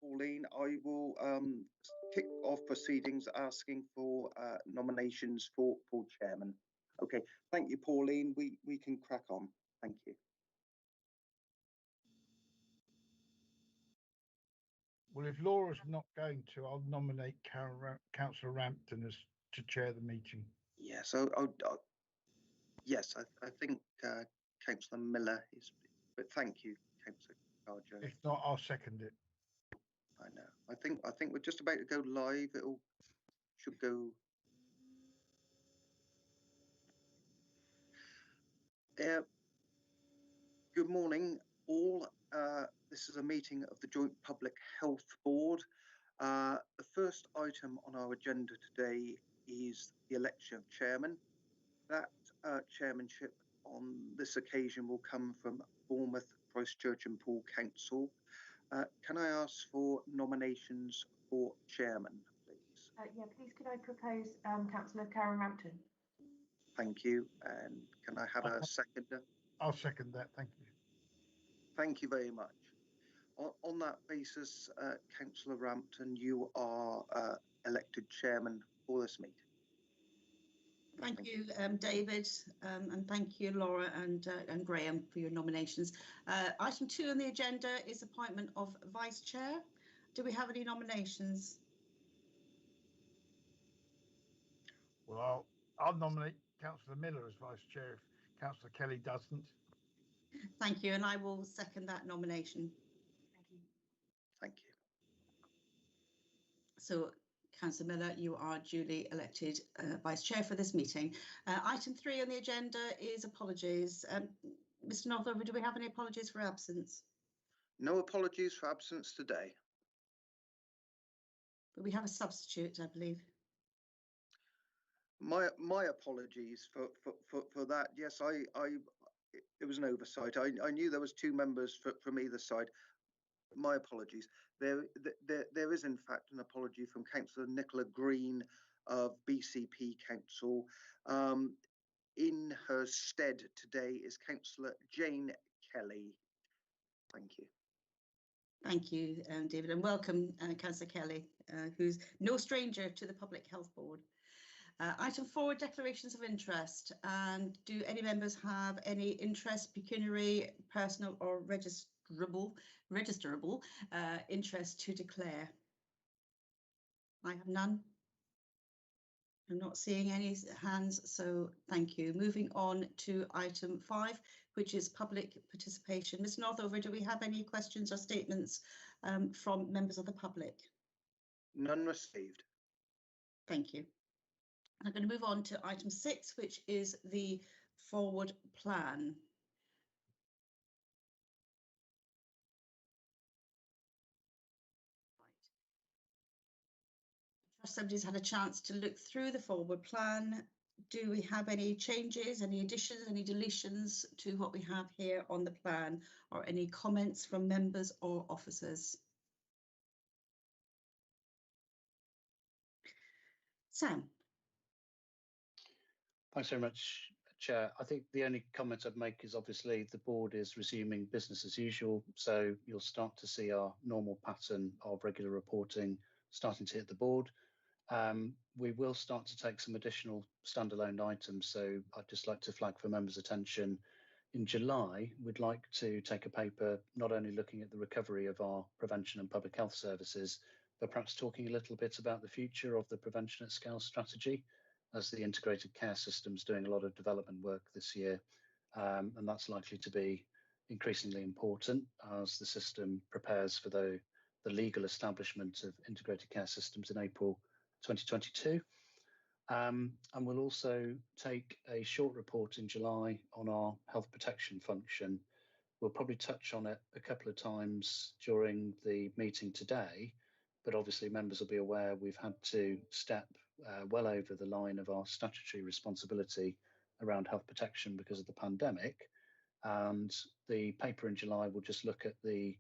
Pauline. I will kick off proceedings asking for nominations for chairman. Okay, thank you, Pauline. We can crack on. Thank you. Well, if Laura's not going to, I'll nominate Councillor Rampton as to chair the meeting. Yeah, so yes, I think Councillor Miller is, but thank you, Councillor Carjo. If not, I'll second it. I know. I think we're just about to go live. Should go. Good morning, all. This is a meeting of the Joint Public Health Board. The first item on our agenda today is the election of chairman. That chairmanship on this occasion will come from Bournemouth, Christchurch and Poole Council. Can I ask for nominations for chairman, please? Yeah, please could I propose Councillor Karen Rampton? Thank you. And can I have a seconder? I'll second that. Thank you. Thank you very much. On that basis, Councillor Rampton, you are elected chairman for this meeting. Thank you, David, and thank you, Laura and Graham, for your nominations. Item 2 on the agenda is appointment of vice chair. Do we have any nominations? Well, I'll nominate Councillor Miller as vice chair if Councillor Kelly doesn't. Thank you, and I will second that nomination. Thank you. Thank you. So, Councillor Miller, you are duly elected vice chair for this meeting. Item 3 on the agenda is apologies. Mr. Northover, do we have any apologies for absence? No apologies for absence today. But we have a substitute, I believe. My apologies for that. Yes, it was an oversight. I knew there was 2 members from either side. My apologies. There is in fact an apology from Councillor Nicola Green of BCP Council. In her stead today is Councillor Jane Kelly. Thank you. Thank you, David, and welcome, Councillor Kelly, who's no stranger to the Public Health Board. Item 4, declarations of interest. And do any members have any interest, pecuniary, personal or registerable interest to declare? I have none. I'm not seeing any hands, so thank you. Moving on to item 5, which is public participation. Ms. Northover, do we have any questions or statements from members of the public? None received. Thank you. I'm going to move on to item 6, which is the forward plan. Somebody's had a chance to look through the forward plan. Do we have any changes, any additions, any deletions to what we have here on the plan, or any comments from members or officers? Sam. Thanks very much, Chair. I think the only comment I'd make is obviously the board is resuming business as usual, so you'll start to see our normal pattern of regular reporting starting to hit the board. We will start to take some additional standalone items, so I'd just like to flag for members' attention. In July, we'd like to take a paper not only looking at the recovery of our prevention and public health services, but perhaps talking a little bit about the future of the prevention at scale strategy, as the integrated care system's doing a lot of development work this year, and that's likely to be increasingly important as the system prepares for the legal establishment of integrated care systems in April 2022. And we'll also take a short report in July on our health protection function. We'll probably touch on it a couple of times during the meeting today, but obviously members will be aware we've had to step well over the line of our statutory responsibility around health protection because of the pandemic. And the paper in July will just look at the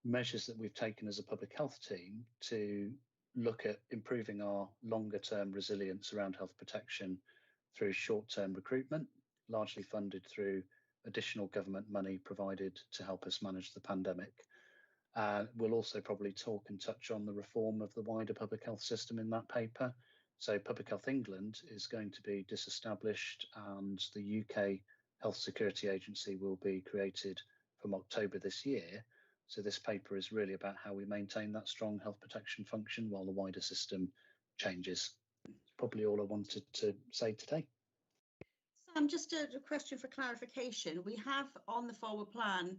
measures that we've taken as a public health team to look at improving our longer term resilience around health protection through short term recruitment, largely funded through additional government money provided to help us manage the pandemic. We'll also probably talk and touch on the reform of the wider public health system in that paper. So Public Health England is going to be disestablished and the UK Health Security Agency will be created from October this year. So this paper is really about how we maintain that strong health protection function while the wider system changes. That's probably all I wanted to say today. Sam, just a question for clarification. We have on the forward plan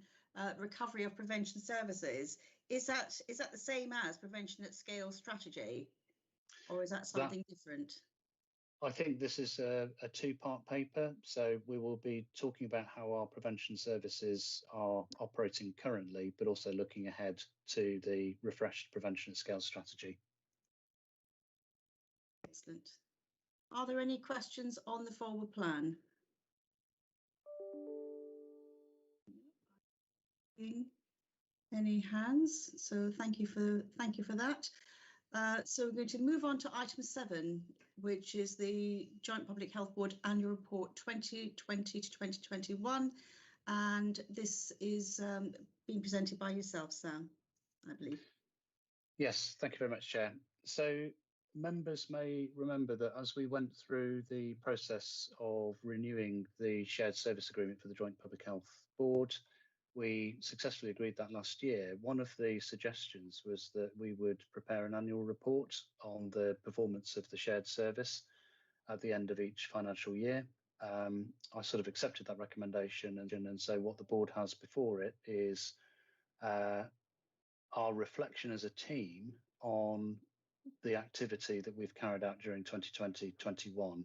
recovery of prevention services. Is that the same as prevention at scale strategy, or is that something different? I think this is a two-part paper. So we will be talking about how our prevention services are operating currently, but also looking ahead to the refreshed prevention at scale strategy. Excellent. Are there any questions on the forward plan? Any hands? So thank you for that. So we're going to move on to item 7, which is the Joint Public Health Board Annual Report 2020 to 2021, and this is being presented by yourself, Sam, I believe. Yes, thank you very much, Chair. So members may remember that as we went through the process of renewing the shared service agreement for the Joint Public Health Board, we successfully agreed that last year. One of the suggestions was that we would prepare an annual report on the performance of the shared service at the end of each financial year. I sort of accepted that recommendation, and so what the board has before it is our reflection as a team on the activity that we've carried out during 2020-21.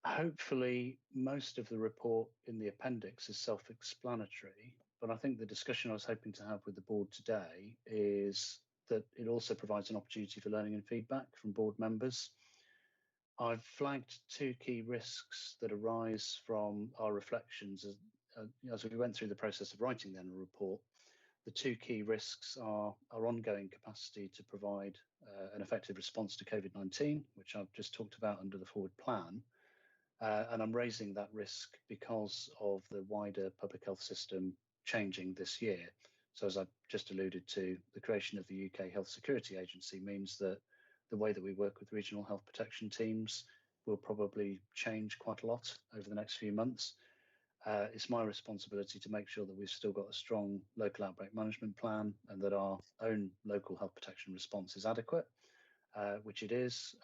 Hopefully, most of the report in the appendix is self-explanatory, but I think the discussion I was hoping to have with the board today is that it also provides an opportunity for learning and feedback from board members. I've flagged 2 key risks that arise from our reflections as we went through the process of writing the annual report. The 2 key risks are our ongoing capacity to provide an effective response to COVID-19, which I've just talked about under the forward plan. And I'm raising that risk because of the wider public health system changing this year. So as I've just alluded to, the creation of the UK Health Security Agency means that the way that we work with regional health protection teams will probably change quite a lot over the next few months. It's my responsibility to make sure that we've still got a strong local outbreak management plan and that our own local health protection response is adequate, which it is.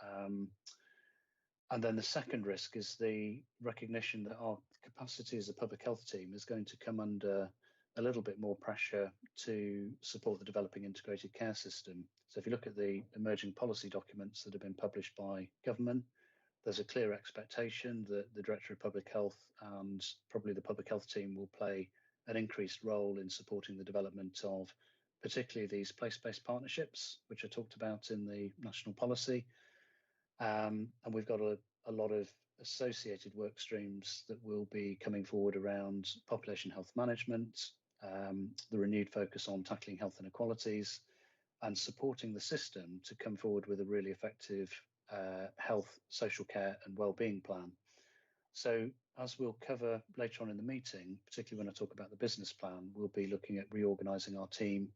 And then the second risk is the recognition that our capacity as a public health team is going to come under a little bit more pressure to support the developing integrated care system. So if you look at the emerging policy documents that have been published by government, there's a clear expectation that the Director of Public Health and probably the public health team will play an increased role in supporting the development of particularly these place-based partnerships, which are talked about in the national policy. And we've got a lot of associated work streams that will be coming forward around population health management, the renewed focus on tackling health inequalities and supporting the system to come forward with a really effective health, social care and wellbeing plan. So as we'll cover later on in the meeting, particularly when I talk about the business plan, we'll be looking at reorganising our team,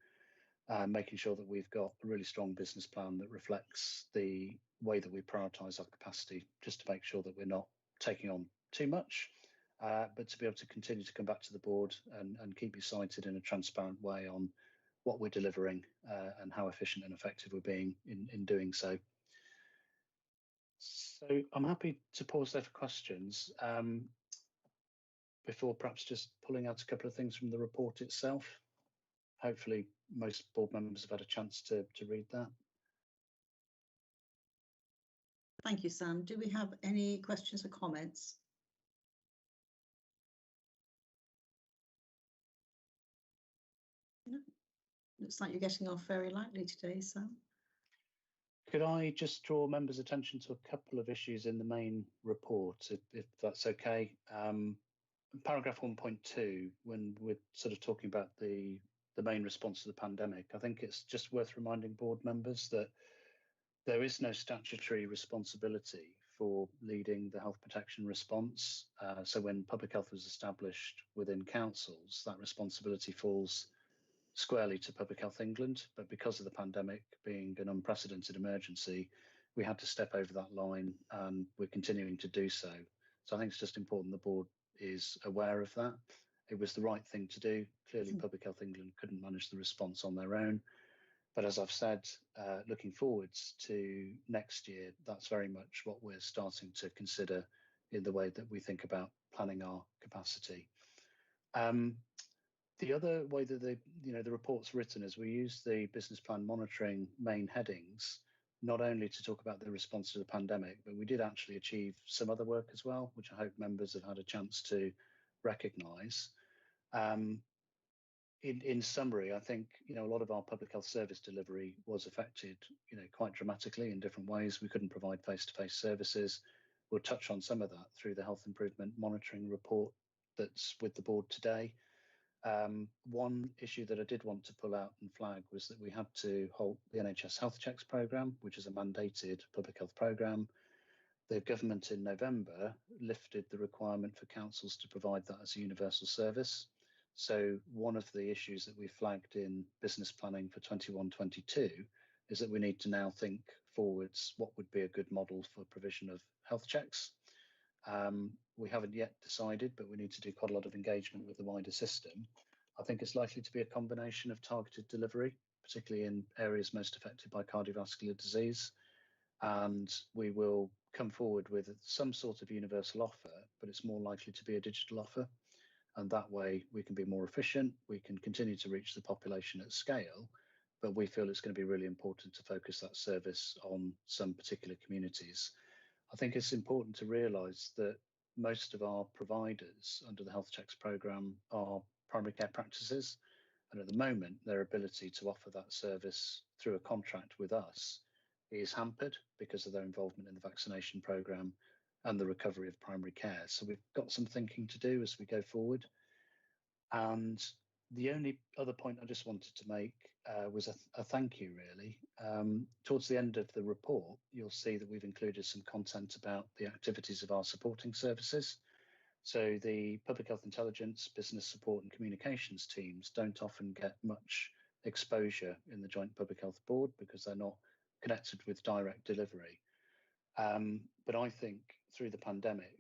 making sure that we've got a really strong business plan that reflects the way that we prioritise our capacity, just to make sure that we're not taking on too much, but to be able to continue to come back to the board and keep you cited in a transparent way on what we're delivering and how efficient and effective we're being in doing so. So I'm happy to pause there for questions before perhaps just pulling out a couple of things from the report itself. Hopefully most board members have had a chance to read that. Thank you, Sam. Do we have any questions or comments? No. Looks like you're getting off very lightly today, Sam. Could I just draw members' attention to a couple of issues in the main report, if that's okay? Paragraph 1.2, when we're sort of talking about the main response to the pandemic, I think it's just worth reminding board members that there is no statutory responsibility for leading the health protection response. So when public health was established within councils, that responsibility falls squarely to Public Health England, but because of the pandemic being an unprecedented emergency, we had to step over that line, and we're continuing to do so. So I think it's just important the board is aware of that. It was the right thing to do. Clearly, Public Health England couldn't manage the response on their own. But as I've said, looking forwards to next year, that's very much what we're starting to consider in the way that we think about planning our capacity. The other way that the report's written is we use the business plan monitoring main headings, not only to talk about the response to the pandemic, but we did actually achieve some other work as well, which I hope members have had a chance to recognise. In summary, I think a lot of our public health service delivery was affected, quite dramatically in different ways. We couldn't provide face-to-face services. We'll touch on some of that through the health improvement monitoring report that's with the board today. One issue that I did want to pull out and flag was that we had to halt the NHS Health Checks programme, which is a mandated public health programme. The government in November lifted the requirement for councils to provide that as a universal service. So one of the issues that we flagged in business planning for 21-22 is that we need to now think forwards what would be a good model for provision of health checks. We haven't yet decided, but we need to do quite a lot of engagement with the wider system. I think it's likely to be a combination of targeted delivery, particularly in areas most affected by cardiovascular disease. And we will come forward with some sort of universal offer, but it's more likely to be a digital offer. And that way we can be more efficient, we can continue to reach the population at scale, but we feel it's going to be really important to focus that service on some particular communities. I think it's important to realise that most of our providers under the Health Checks programme are primary care practices, and at the moment their ability to offer that service through a contract with us is hampered because of their involvement in the vaccination programme and the recovery of primary care. So we've got some thinking to do as we go forward. And the only other point I just wanted to make was a thank you, really. Towards the end of the report, you'll see that we've included some content about the activities of our supporting services. So the public health intelligence, business support and communications teams don't often get much exposure in the Joint Public Health Board because they're not connected with direct delivery. But I think through the pandemic,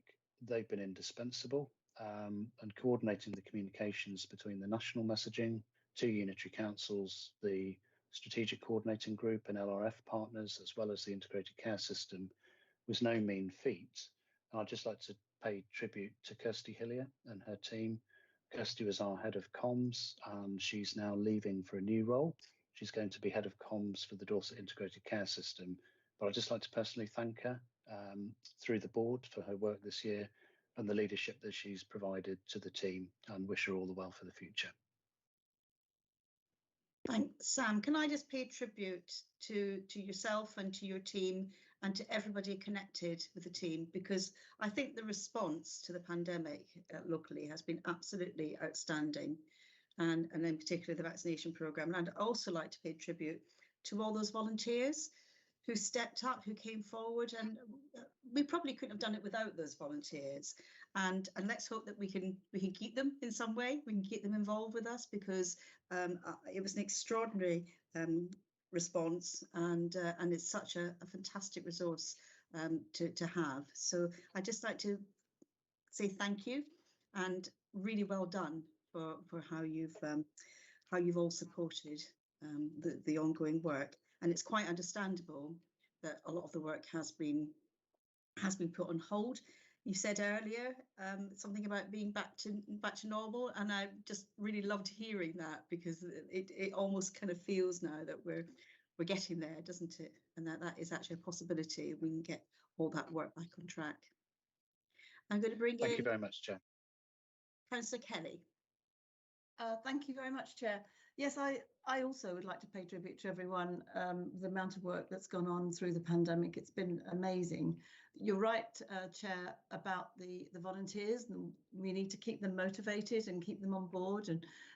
they've been indispensable, and coordinating the communications between the national messaging, 2 unitary councils, the strategic coordinating group and LRF partners, as well as the integrated care system, was no mean feat. And I'd just like to pay tribute to Kirsty Hillier and her team. Kirsty was our head of comms, and she's now leaving for a new role. She's going to be head of comms for the Dorset Integrated Care System. But I'd just like to personally thank her through the board for her work this year and the leadership that she's provided to the team, and wish her all the well for the future. Thanks, Sam. Can I just pay tribute to yourself and to your team and to everybody connected with the team, because I think the response to the pandemic locally has been absolutely outstanding, and in particular the vaccination programme. And I'd also like to pay tribute to all those volunteers who stepped up, who came forward, and we probably couldn't have done it without those volunteers. And let's hope that we can keep them in some way. We can keep them involved with us, because it was an extraordinary response, and it's such a fantastic resource to have. So I'd just like to say thank you, and really well done for how you've all supported the ongoing work. And it's quite understandable that a lot of the work has been put on hold. You said earlier something about being back to normal, and I just really loved hearing that, because it almost kind of feels now that we're getting there, doesn't it? And that is actually a possibility. We can get all that work back on track. I'm going to bring in. Thank you very much, Chair. Councillor Kelly. Thank you very much, Chair. Yes, I also would like to pay tribute to everyone, the amount of work that's gone on through the pandemic. It's been amazing. You're right, Chair, about the volunteers, and we need to keep them motivated and keep them on board,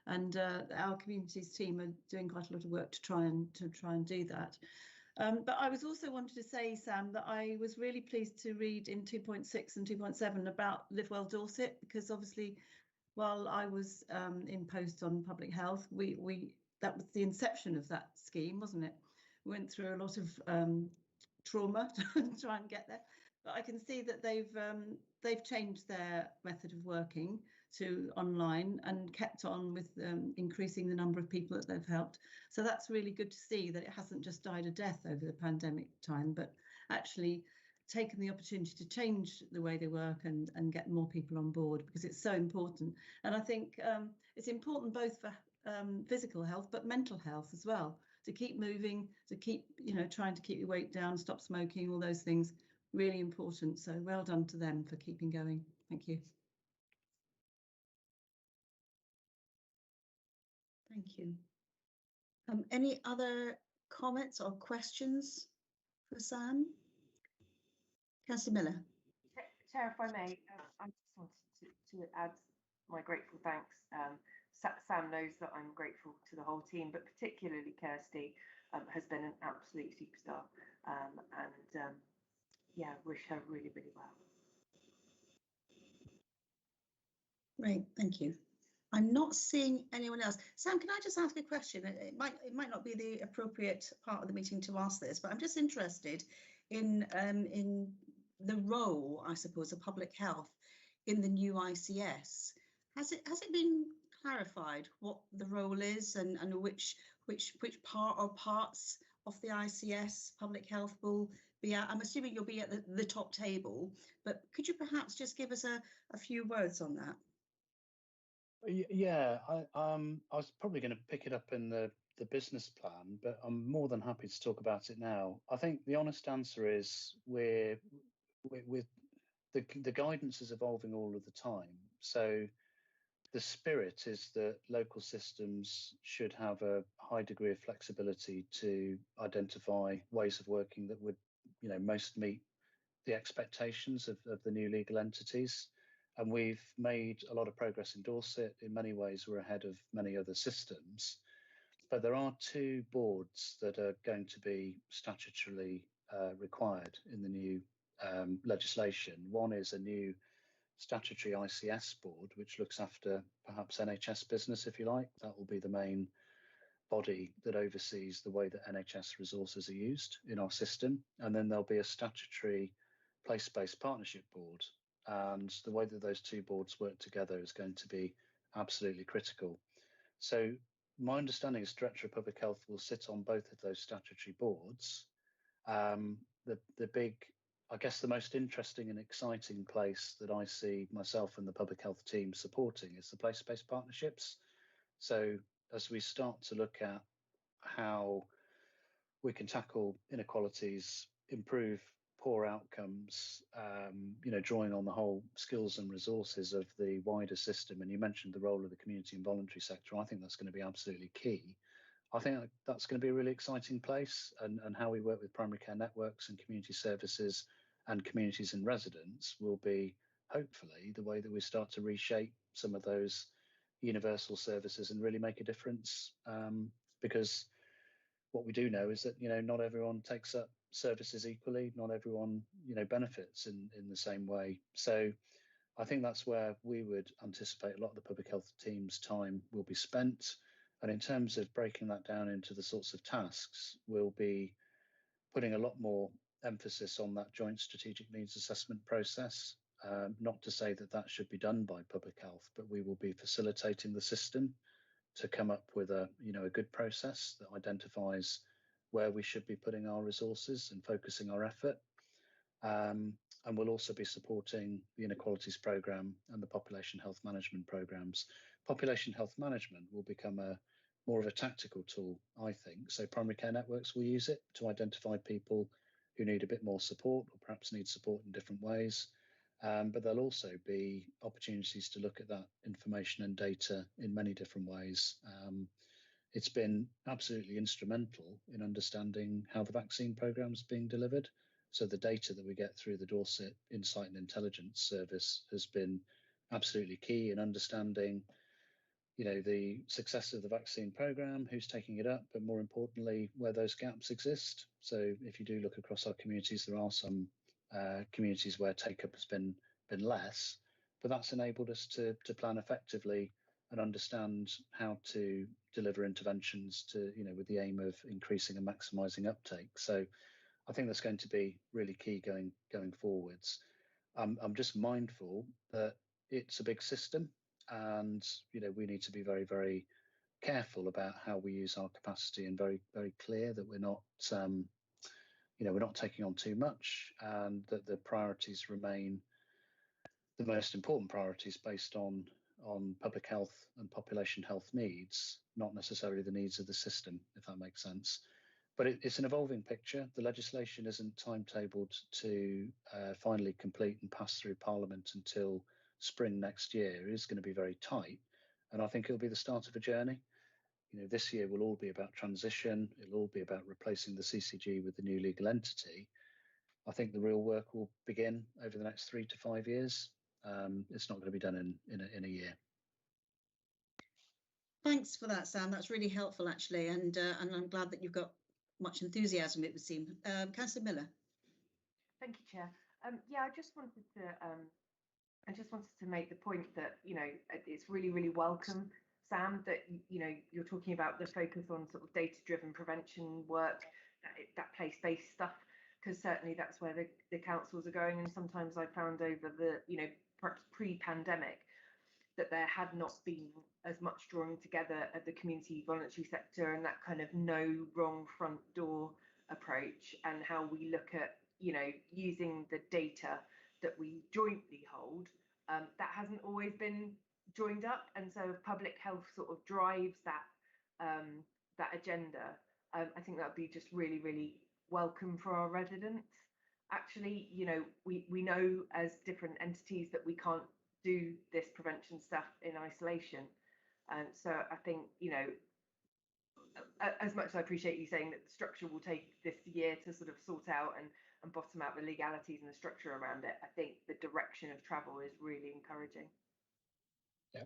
and our communities team are doing quite a lot of work to try and do that. But I was also wanted to say, Sam, that I was really pleased to read in 2.6 and 2.7 about Live Well Dorset, because obviously, while I was in post on public health, we that was the inception of that scheme, wasn't it? We went through a lot of trauma to try and get there. But I can see that they've changed their method of working to online and kept on with increasing the number of people that they've helped. So that's really good to see that it hasn't just died a death over the pandemic time, but actually taken the opportunity to change the way they work and get more people on board, because it's so important. And I think it's important both for physical health, but mental health as well, to keep moving, to keep, trying to keep your weight down, stop smoking, all those things, really important. So well done to them for keeping going. Thank you. Thank you. Any other comments or questions for Sam? Councillor Miller. Chair, if I may, I just wanted to add my grateful thanks. Sam knows that I'm grateful to the whole team, but particularly Kirsty has been an absolute superstar, and yeah, wish her really, really well. Great, thank you. I'm not seeing anyone else. Sam, can I just ask a question? It might not be the appropriate part of the meeting to ask this, but I'm just interested in the role, I suppose, of public health in the new ICS. Has it been clarified what the role is and which part or parts of the ICS public health will be at? I'm assuming you'll be at the top table, but could you perhaps just give us a few words on that? Yeah, I was probably going to pick it up in the business plan, but I'm more than happy to talk about it now. I think the honest answer is we're with the guidance is evolving all of the time. So the spirit is that local systems should have a high degree of flexibility to identify ways of working that would, most meet the expectations of the new legal entities. And we've made a lot of progress in Dorset. In many ways, we're ahead of many other systems. But there are two boards that are going to be statutorily required in the new legislation. One is a new statutory ICS board, which looks after perhaps NHS business, if you like. That will be the main body that oversees the way that NHS resources are used in our system. And then there'll be a statutory place-based partnership board. And the way that those two boards work together is going to be absolutely critical. So my understanding is Director of Public Health will sit on both of those statutory boards. The big, I guess the most interesting and exciting place that I see myself and the public health team supporting is the place-based partnerships. So as we start to look at how we can tackle inequalities, improve poor outcomes, drawing on the whole skills and resources of the wider system. And you mentioned the role of the community and voluntary sector. I think that's going to be absolutely key. I think that's going to be a really exciting place, and how we work with primary care networks and community services and communities and residents will be hopefully the way that we start to reshape some of those universal services and really make a difference. Because what we do know is that, not everyone takes up services equally, not everyone, benefits in the same way. So I think that's where we would anticipate a lot of the public health team's time will be spent. And in terms of breaking that down into the sorts of tasks, we'll be putting a lot more emphasis on that joint strategic needs assessment process. Not to say that should be done by public health, but we will be facilitating the system to come up with a good process that identifies where we should be putting our resources and focusing our effort. And we'll also be supporting the inequalities programme and the population health management programmes. Population health management will become more of a tactical tool, I think. So primary care networks will use it to identify people who need a bit more support or perhaps need support in different ways. But there'll also be opportunities to look at that information and data in many different ways. It's been absolutely instrumental in understanding how the vaccine programme is being delivered. So the data that we get through the Dorset Insight and Intelligence Service has been absolutely key in understanding, the success of the vaccine programme, who's taking it up, but more importantly, where those gaps exist. So if you do look across our communities, there are some communities where take-up has been less, but that's enabled us to plan effectively and understand how to deliver interventions to, with the aim of increasing and maximising uptake. So I think that's going to be really key going forwards. I'm just mindful that it's a big system, and we need to be very, very careful about how we use our capacity, and very, very clear that we're not we're not taking on too much, and that the priorities remain the most important priorities based on public health and population health needs, not necessarily the needs of the system, if that makes sense. But it's an evolving picture. The legislation isn't timetabled to finally complete and pass through Parliament until spring next year. It is going to be very tight, and I think it'll be the start of a journey. This year will all be about transition. It'll all be about replacing the CCG with the new legal entity. I think the real work will begin over the next 3 to 5 years. It's not going to be done in a year. Thanks for that, Sam. That's really helpful, actually, and I'm glad that you've got much enthusiasm, it would seem. Councillor Miller. Thank you, Chair. Yeah, I just wanted to make the point that it's really, really welcome, Sam, that you're talking about the focus on sort of data-driven prevention work, that place-based stuff, because certainly that's where the councils are going. And sometimes I found over the perhaps pre-pandemic that there had not been as much drawing together of the community voluntary sector and that kind of no wrong front door approach, and how we look at using the data that we jointly hold. That hasn't always been joined up, and so if public health sort of drives that agenda, I think that would be just really, really welcome for our residents. Actually, we know as different entities that we can't do this prevention stuff in isolation. So I think, as much as I appreciate you saying that the structure will take this year to sort of sort out and bottom out the legalities and the structure around it, I think the direction of travel is really encouraging. Yeah.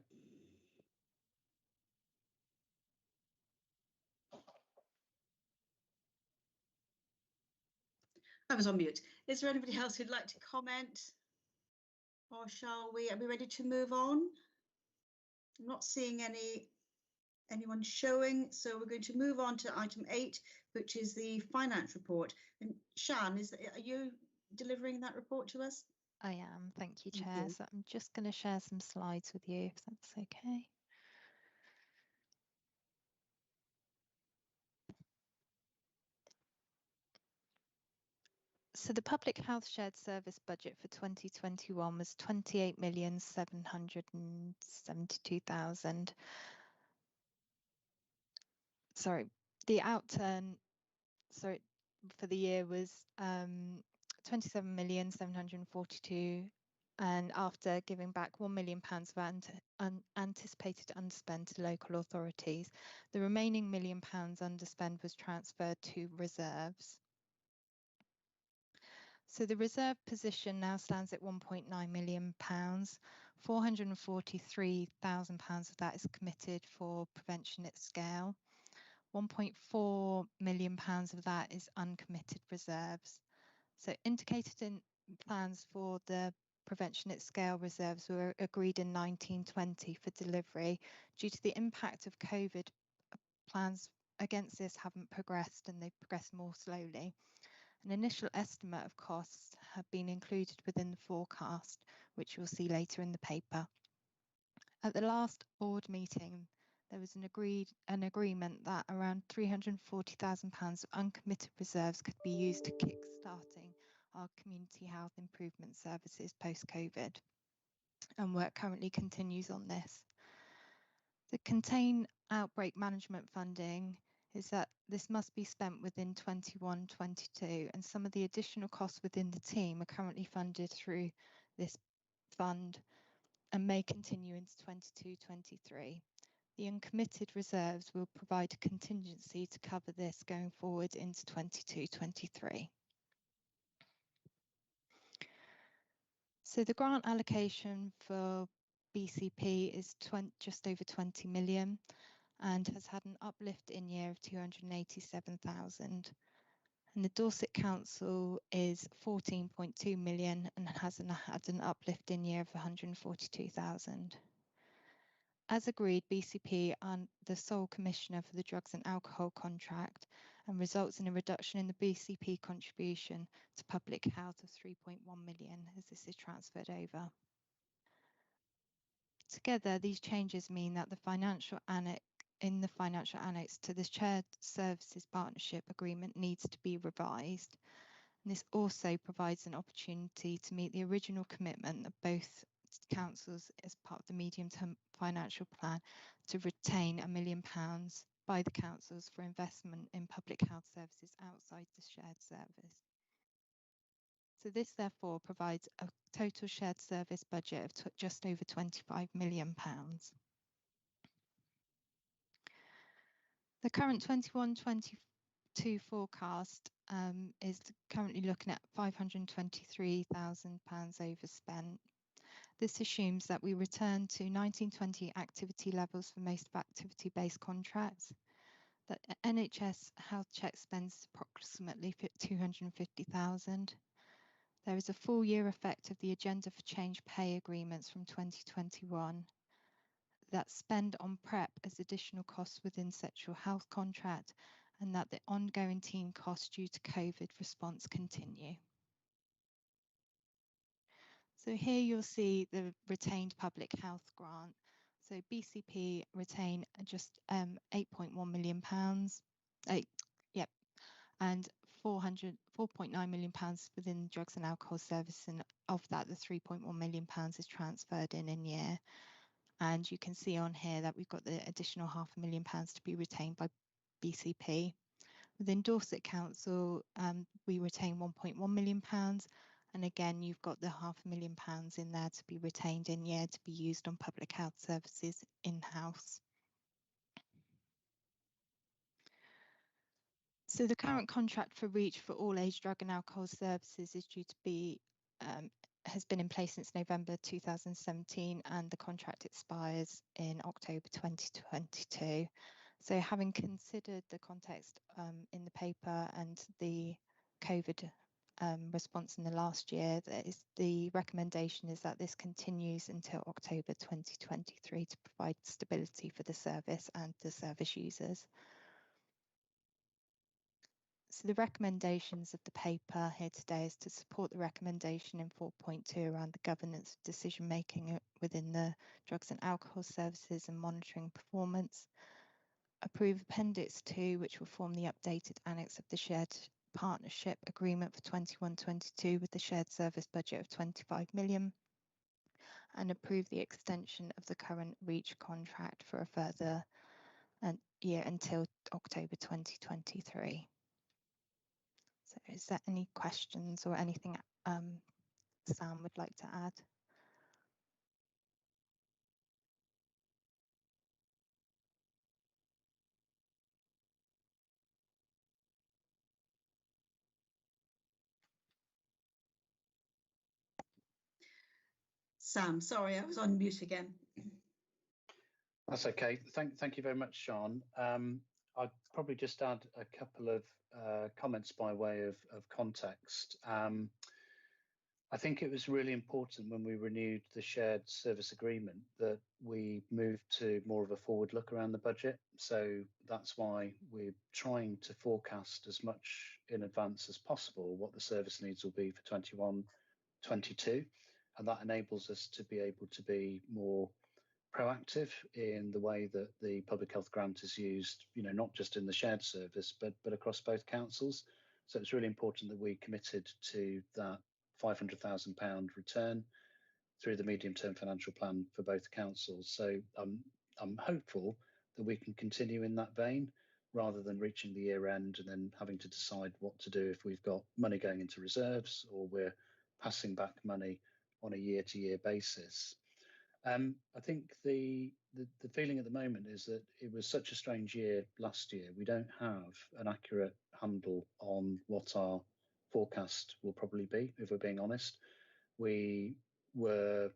I was on mute. Is there anybody else who'd like to comment? Or shall we? Are we ready to move on? I'm not seeing anyone showing, so we're going to move on to item 8, which is the finance report. And Shan, are you delivering that report to us? I am, thank you, Chair. So I'm just going to share some slides with you, if that's okay. So the Public Health Shared Service budget for 2021 was 28,772,000. Sorry, the outturn, for the year was 27,742,000, and after giving back £1 million of anticipated underspend to local authorities, the remaining £1 million underspend was transferred to reserves. So the reserve position now stands at £1.9 million. £443,000 of that is committed for prevention at scale. £1.4 million of that is uncommitted reserves. So indicated in plans for the prevention at scale reserves were agreed in 1920 for delivery. Due to the impact of COVID, plans against this haven't progressed, and they've progressed more slowly. An initial estimate of costs have been included within the forecast, which you'll see later in the paper. At the last board meeting, there was an agreement that around £340,000 of uncommitted reserves could be used to kick-starting our community health improvement services post-COVID, and work currently continues on this. The contained outbreak management funding is that this must be spent within 21-22, and some of the additional costs within the team are currently funded through this fund and may continue into 22-23. The uncommitted reserves will provide a contingency to cover this going forward into 22-23. So the grant allocation for BCP is just over 20 million and has had an uplift in year of 287,000. And the Dorset Council is 14.2 million and has had an uplift in year of 142,000. As agreed, BCP are the sole commissioner for the drugs and alcohol contract and results in a reduction in the BCP contribution to public health of 3.1 million as this is transferred over. Together, these changes mean that the financial annex to the shared services partnership agreement needs to be revised. And this also provides an opportunity to meet the original commitment of both councils as part of the medium-term financial plan to retain £1 million by the councils for investment in public health services outside the shared service. So this therefore provides a total shared service budget of just over £25 million. The current 21-22 forecast is currently looking at £523,000 overspent. This assumes that we return to 1920 activity levels for most activity-based contracts, that NHS health check spends approximately £250,000. There is a full year effect of the Agenda for Change pay agreements from 2021. That spend on PrEP as additional costs within sexual health contract, and that the ongoing team costs due to COVID response continue. So here you'll see the retained public health grant. So BCP retain just £8.1 million, and £4.9 million within the drugs and alcohol service, and of that the £3.1 million is transferred in year. And you can see on here that we've got the additional £500,000 to be retained by BCP. Within Dorset Council, we retain £1.1 million. And again, you've got the £500,000 in there to be retained in year to be used on public health services in-house. So the current contract for REACH for all age drug and alcohol services is due to be has been in place since November 2017, and the contract expires in October 2022. So having considered the context in the paper and the COVID response in the last year, the recommendation is that this continues until October 2023 to provide stability for the service and the service users. So the recommendations of the paper here today is to support the recommendation in 4.2 around the governance of decision making within the drugs and alcohol services and monitoring performance. Approve Appendix 2, which will form the updated annex of the shared partnership agreement for 21-22 with the shared service budget of 25 million. And approve the extension of the current REACH contract for a further year until October 2023. So is there any questions or anything Sam would like to add? Sam, sorry, I was on mute again. That's okay. Thank you very much, Sean. I'd probably just add a couple of comments by way of context. I think it was really important when we renewed the shared service agreement that we moved to more of a forward look around the budget. So that's why we're trying to forecast as much in advance as possible what the service needs will be for 21-22. And that enables us to be able to be more proactive in the way that the public health grant is used, not just in the shared service, but across both councils. So it's really important that we committed to that £500,000 return through the medium-term financial plan for both councils. So I'm hopeful that we can continue in that vein rather than reaching the year end and then having to decide what to do if we've got money going into reserves or we're passing back money on a year-to-year basis. I think the feeling at the moment is that it was such a strange year last year. We don't have an accurate handle on what our forecast will probably be, if we're being honest. We were,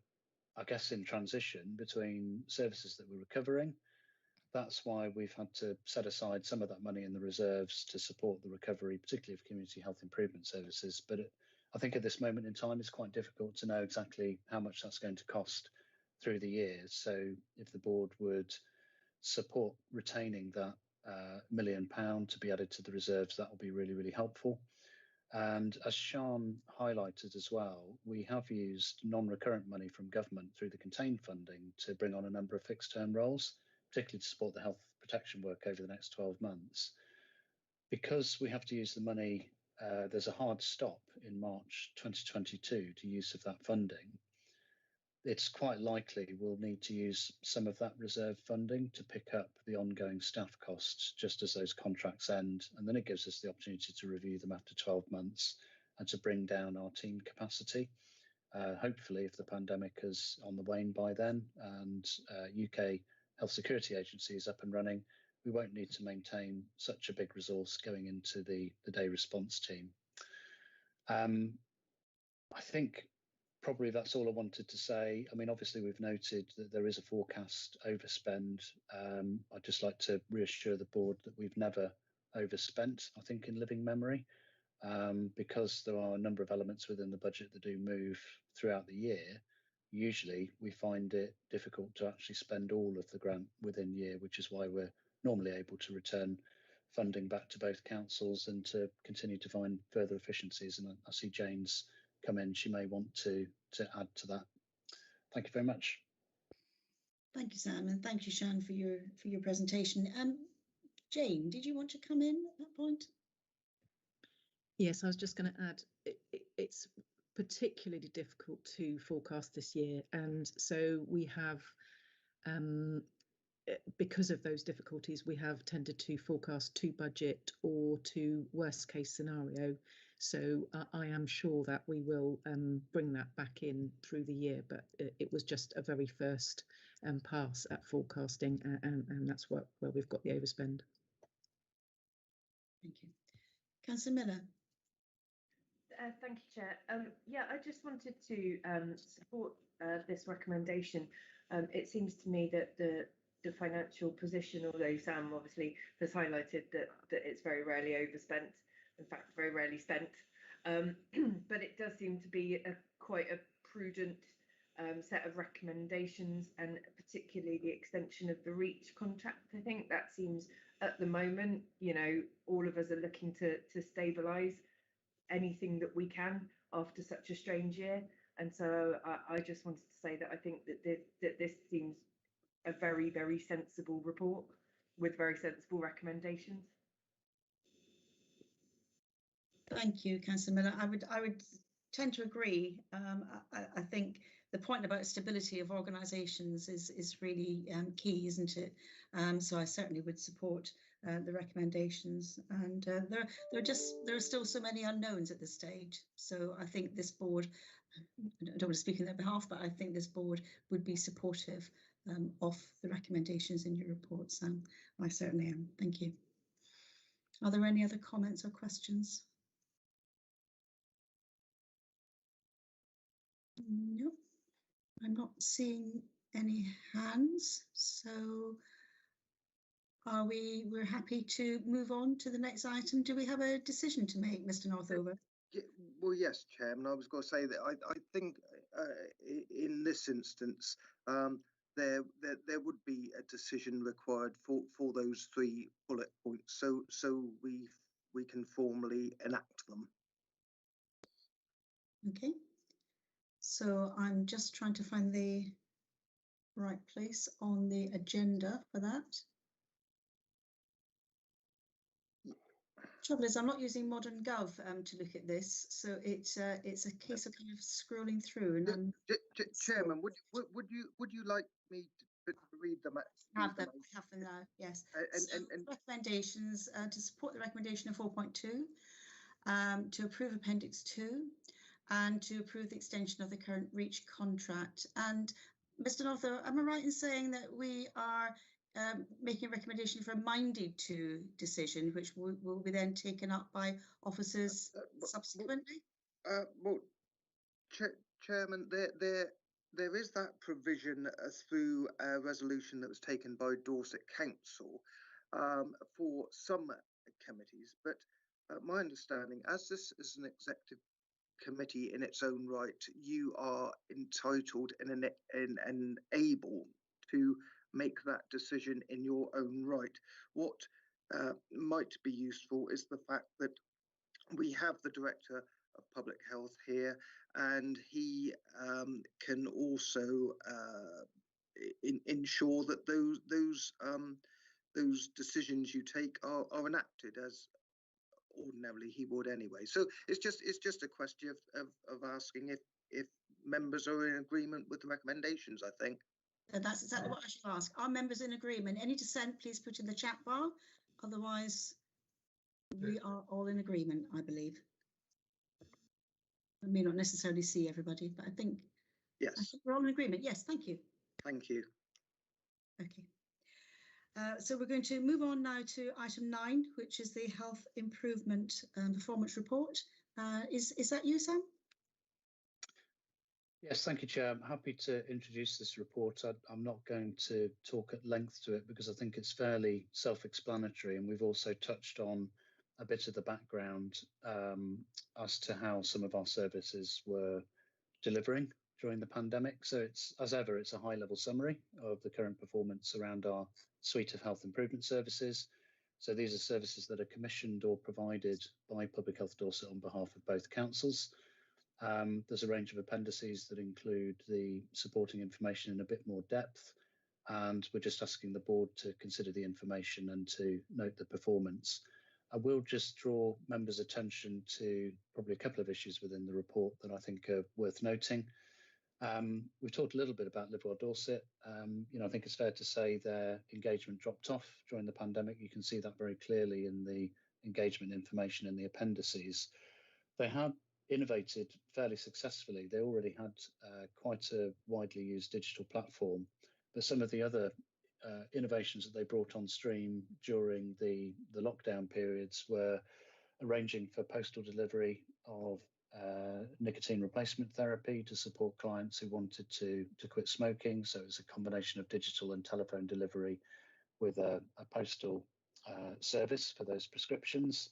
I guess, in transition between services that were recovering. That's why we've had to set aside some of that money in the reserves to support the recovery, particularly of community health improvement services. But I think at this moment in time, it's quite difficult to know exactly how much that's going to cost through the year. So if the board would support retaining that £1 million to be added to the reserves, that will be really, really helpful. And as Sian highlighted as well, we have used non-recurrent money from government through the contained funding to bring on a number of fixed term roles, particularly to support the health protection work over the next 12 months. Because we have to use the money, there's a hard stop in March 2022 to use of that funding. It's quite likely we'll need to use some of that reserve funding to pick up the ongoing staff costs just as those contracts end. And then it gives us the opportunity to review them after 12 months and to bring down our team capacity. Hopefully, if the pandemic is on the wane by then and UK Health Security Agency is up and running, we won't need to maintain such a big resource going into the day response team. I think probably that's all I wanted to say. I mean, obviously, we've noted that there is a forecast overspend. I'd just like to reassure the board that we've never overspent, I think, in living memory, because there are a number of elements within the budget that do move throughout the year. Usually, we find it difficult to actually spend all of the grant within year, which is why we're normally able to return funding back to both councils and to continue to find further efficiencies. And I see Jane's come in, she may want to add to that. Thank you very much. Thank you, Sam, and thank you, Sian, for your presentation. Jane, did you want to come in at that point? Yes, I was just going to add, it's particularly difficult to forecast this year, and so we have, because of those difficulties, we have tended to forecast to budget or to worst case scenario. So I am sure that we will bring that back in through the year, but it was just a very first pass at forecasting, and that's where we've got the overspend. Thank you. Councillor Miller. Thank you, Chair. Yeah, I just wanted to support this recommendation. It seems to me that the financial position, although Sam obviously has highlighted that it's very rarely overspent, in fact, very rarely spent, but it does seem to be quite a prudent set of recommendations, and particularly the extension of the REACH contract. I think that seems, at the moment, you know, all of us are looking to stabilise anything that we can after such a strange year. And so I just wanted to say that I think that this seems a very, very sensible report with very sensible recommendations. Thank you, Councillor Miller. I would tend to agree. I think the point about stability of organisations is really key, isn't it? So I certainly would support the recommendations. And there are still so many unknowns at this stage. So I think this board, I don't want to speak on their behalf, but I think this board would be supportive of the recommendations in your report, Sam. I certainly am. Thank you. Are there any other comments or questions? No, I'm not seeing any hands. So we're happy to move on to the next item. Do we have a decision to make, Mr. Northover? Yeah, well, yes, Chairman. I was going to say that I think in this instance there would be a decision required for those 3 bullet points, so we can formally enact them. Okay. So I'm just trying to find the right place on the agenda for that. Trouble is, I'm not using Modern Gov to look at this, so it's a case of kind of scrolling through. And Chairman, would you like me to read them? Have them now, yes. And recommendations to support the recommendation of 4.2, to approve Appendix 2, and to approve the extension of the current REACH contract. And Mr. Northover, am I right in saying that we are making a recommendation for a minded to decision, which will be then taken up by officers subsequently? Well, Chairman, there is that provision through a resolution that was taken by Dorset Council for some committees, but my understanding, as this is an executive committee in its own right. You are entitled and able to make that decision in your own right. What might be useful is the fact that we have the Director of Public Health here, and he can also ensure that those decisions you take are enacted as ordinarily he would anyway. So it's just a question of asking if members are in agreement with the recommendations, I think. And that's exactly what I should ask. Are members in agreement? Any dissent, please put in the chat bar. Otherwise, we are all in agreement, I believe. I may not necessarily see everybody, but I think Yes. we're all in agreement. Yes, thank you. Thank you. Okay. So we're going to move on now to item 9, which is the Health Improvement Performance Report. Is that you, Sam? Yes, thank you, Chair. I'm happy to introduce this report. I'm not going to talk at length to it because I think it's fairly self-explanatory, and we've also touched on a bit of the background as to how some of our services were delivering during the pandemic. So it's, as ever, it's a high-level summary of the current performance around our suite of health improvement services. So these are services that are commissioned or provided by Public Health Dorset on behalf of both councils. There's a range of appendices that include the supporting information in a bit more depth, and we're just asking the board to consider the information and to note the performance. I will just draw members' attention to probably a couple of issues within the report that I think are worth noting. We've talked a little bit about Live Well Dorset. I think it's fair to say their engagement dropped off during the pandemic. You can see that very clearly in the engagement information in the appendices. They had innovated fairly successfully. They already had quite a widely used digital platform, but some of the other innovations that they brought on stream during the lockdown periods were arranging for postal delivery of nicotine replacement therapy to support clients who wanted to quit smoking. So it's a combination of digital and telephone delivery with a postal service for those prescriptions.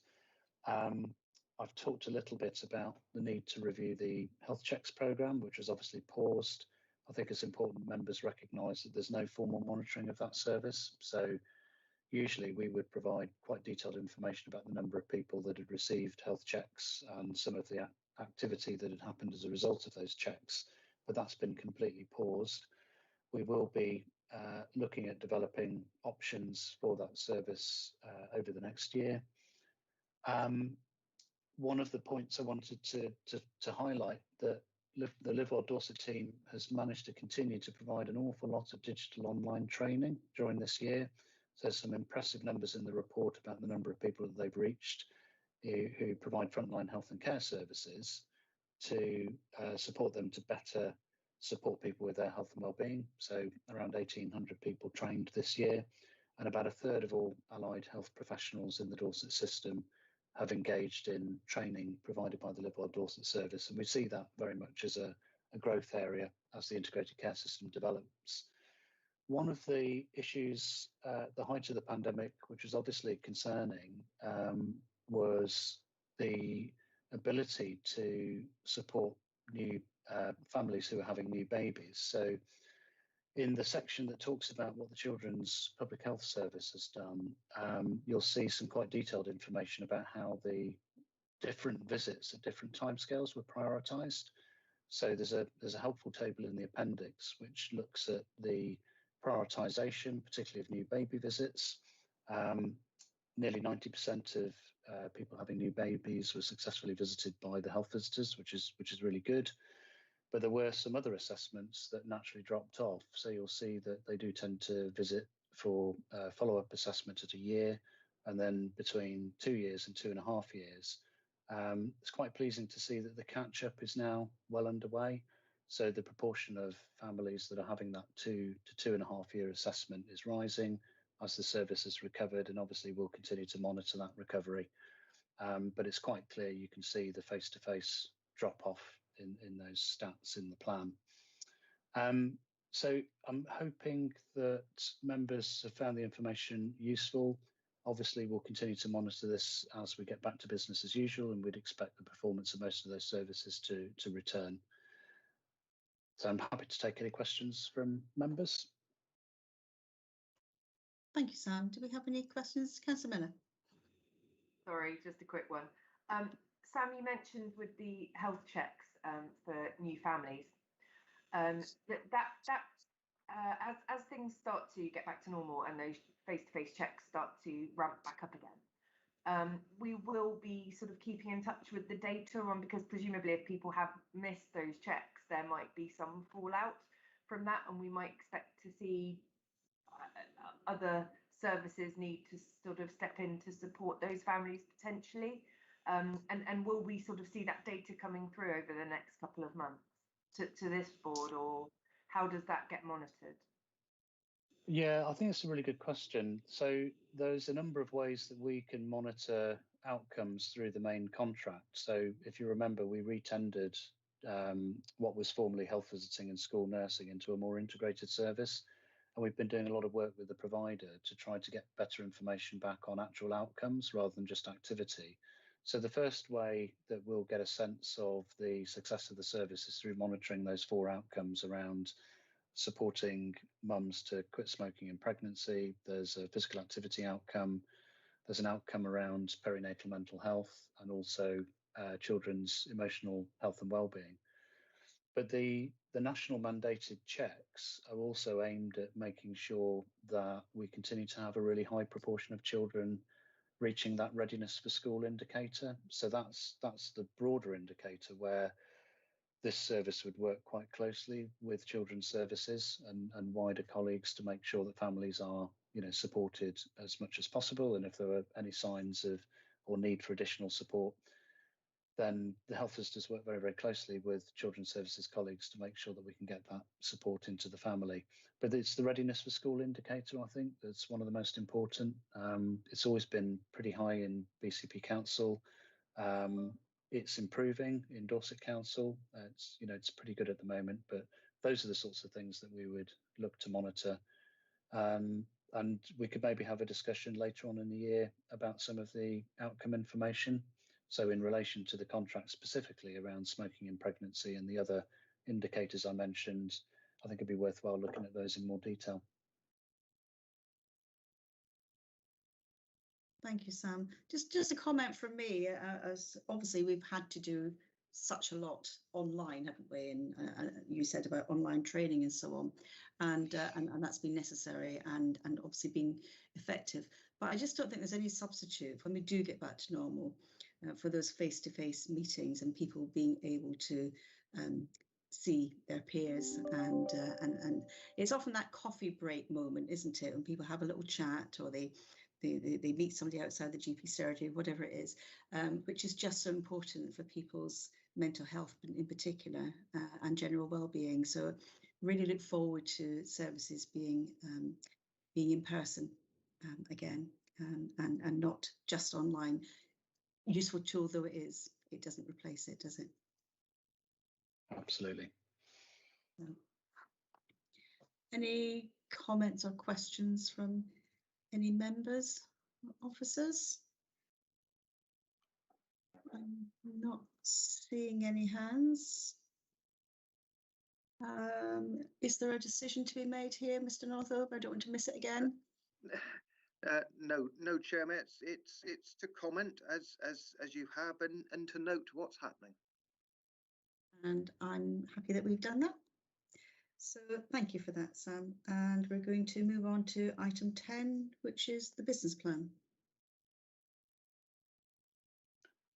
I've talked a little bit about the need to review the health checks programme, which was obviously paused. I think it's important members recognise that there's no formal monitoring of that service. So usually we would provide quite detailed information about the number of people that had received health checks and some of the activity that had happened as a result of those checks, but that's been completely paused. We will be looking at developing options for that service over the next year. One of the points I wanted to highlight that the Live Well Dorset team has managed to continue to provide an awful lot of digital online training during this year. So there's some impressive numbers in the report about the number of people that they've reached who provide frontline health and care services to support them to better support people with their health and wellbeing. So around 1,800 people trained this year, and about a third of all allied health professionals in the Dorset system have engaged in training provided by the Live Well Dorset service. And we see that very much as a growth area as the integrated care system develops. One of the issues at the height of the pandemic, which was obviously concerning, was the ability to support new families who are having new babies. So in the section that talks about what the Children's Public Health Service has done, you'll see some quite detailed information about how the different visits at different timescales were prioritised. So there's a helpful table in the appendix which looks at the prioritisation, particularly of new baby visits. Nearly 90% of people having new babies were successfully visited by the health visitors, which is really good. But there were some other assessments that naturally dropped off. So you'll see that they do tend to visit for follow-up assessment at a year, and then between 2 years and 2.5 years. It's quite pleasing to see that the catch-up is now well underway. So the proportion of families that are having that 2 to 2.5 year assessment is rising as the service has recovered, and obviously we'll continue to monitor that recovery. But it's quite clear you can see the face-to-face drop-off in those stats in the plan. So I'm hoping that members have found the information useful. Obviously, we'll continue to monitor this as we get back to business as usual, and we'd expect the performance of most of those services to return. So I'm happy to take any questions from members. Thank you, Sam. Do we have any questions? Councillor Miller. Sorry, just a quick one. Sam, you mentioned with the health checks for new families, as things start to get back to normal and those face-to-face checks start to ramp back up again, we will be sort of keeping in touch with the data on, because presumably if people have missed those checks, there might be some fallout from that, and we might expect to see other services need to sort of step in to support those families potentially. And will we sort of see that data coming through over the next couple of months to this board, or how does that get monitored? Yeah, I think it's a really good question. So there's a number of ways that we can monitor outcomes through the main contract. So if you remember, we retendered what was formerly health visiting and school nursing into a more integrated service. And we've been doing a lot of work with the provider to try to get better information back on actual outcomes rather than just activity. So the first way that we'll get a sense of the success of the service is through monitoring those 4 outcomes around supporting mums to quit smoking in pregnancy. There's a physical activity outcome. There's an outcome around perinatal mental health, and also children's emotional health and well-being. But the national mandated checks are also aimed at making sure that we continue to have a really high proportion of children reaching that readiness for school indicator. So that's the broader indicator where this service would work quite closely with children's services and wider colleagues to make sure that families are, supported as much as possible. And if there are any signs of or need for additional support, then the health visitors work very, very closely with children's services colleagues to make sure that we can get that support into the family. But it's the readiness for school indicator, I think, that's one of the most important. It's always been pretty high in BCP Council. It's improving in Dorset Council. It's pretty good at the moment, but those are the sorts of things that we would look to monitor. And we could maybe have a discussion later on in the year about some of the outcome information. So in relation to the contract specifically around smoking in pregnancy and the other indicators I mentioned, I think it'd be worthwhile looking at those in more detail. Thank you, Sam. Just a comment from me, as obviously we've had to do such a lot online, haven't we? And you said about online training and so on, and that's been necessary and obviously been effective. But I just don't think there's any substitute when we do get back to normal for those face-to-face meetings and people being able to see their peers, and it's often that coffee break moment, isn't it, when people have a little chat, or they meet somebody outside the GP surgery, whatever it is, which is just so important for people's mental health in particular, and general well-being. So really look forward to services being in person again, and not just online. Useful tool though it is, it doesn't replace it, does it? Absolutely. So, any comments or questions from any members or officers? I'm not seeing any hands. Is there a decision to be made here, Mr. Northope? I don't want to miss it again. No, Chairman. It's to comment as you have, and to note what's happening. And I'm happy that we've done that. So thank you for that, Sam. And we're going to move on to item 10, which is the business plan.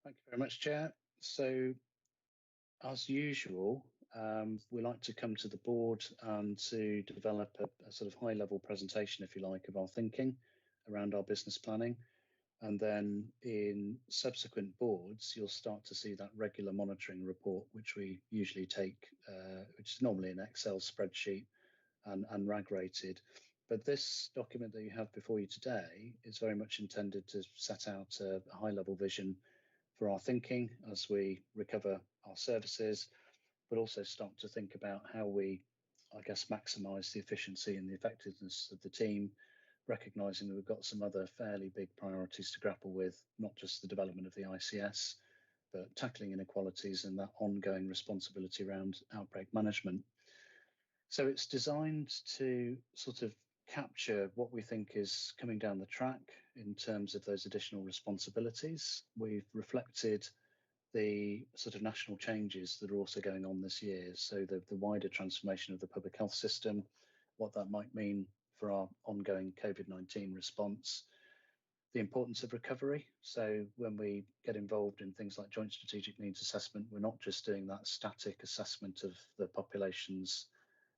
Thank you very much, Chair. So, as usual, we like to come to the board and to develop a sort of high-level presentation, if you like, of our thinking around our business planning. And then in subsequent boards, you'll start to see that regular monitoring report, which we usually take, which is normally an Excel spreadsheet and RAG rated. But this document that you have before you today is very much intended to set out a high-level vision for our thinking as we recover our services, but also start to think about how we, I guess, maximise the efficiency and the effectiveness of the team, recognising that we've got some other fairly big priorities to grapple with, not just the development of the ICS, but tackling inequalities and that ongoing responsibility around outbreak management. So it's designed to sort of capture what we think is coming down the track in terms of those additional responsibilities. We've reflected the sort of national changes that are also going on this year. So the wider transformation of the public health system, what that might mean for our ongoing COVID-19 response, the importance of recovery. So when we get involved in things like joint strategic needs assessment, we're not just doing that static assessment of the population's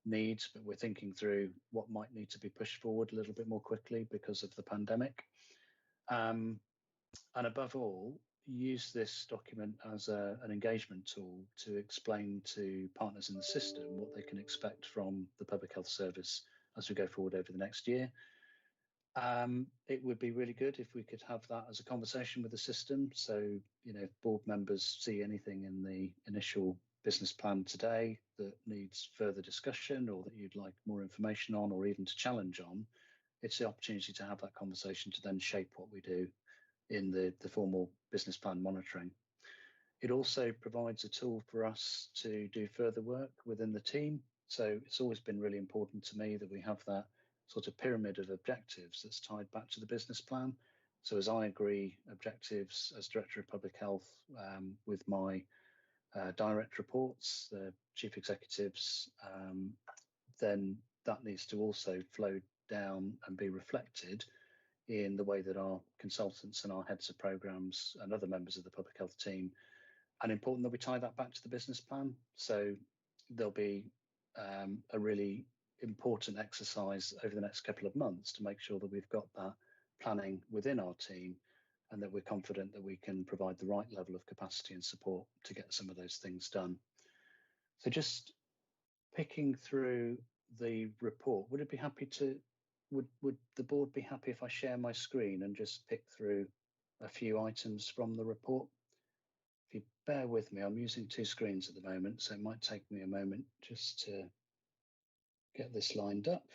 needs, but we're thinking through what might need to be pushed forward a little bit more quickly because of the pandemic. And above all, use this document as an engagement tool to explain to partners in the system what they can expect from the Public Health Service as we go forward over the next year. It would be really good if we could have that as a conversation with the system. So, you know, if board members see anything in the initial business plan today that needs further discussion or that you'd like more information on or even to challenge on, it's the opportunity to have that conversation to then shape what we do in the formal business plan monitoring. It also provides a tool for us to do further work within the team. So it's always been really important to me that we have that sort of pyramid of objectives that's tied back to the business plan. So as I agree objectives as Director of Public Health with my direct reports, the chief executives, then that needs to also flow down and be reflected in the way that our consultants and our heads of programs and other members of the public health team, and important that we tie that back to the business plan. So there'll be a really important exercise over the next couple of months to make sure that we've got that planning within our team and that we're confident that we can provide the right level of capacity and support to get some of those things done. So just picking through the report, would the board be happy if I share my screen and just pick through a few items from the report? If you bear with me, I'm using two screens at the moment, so it might take me a moment just to get this lined up.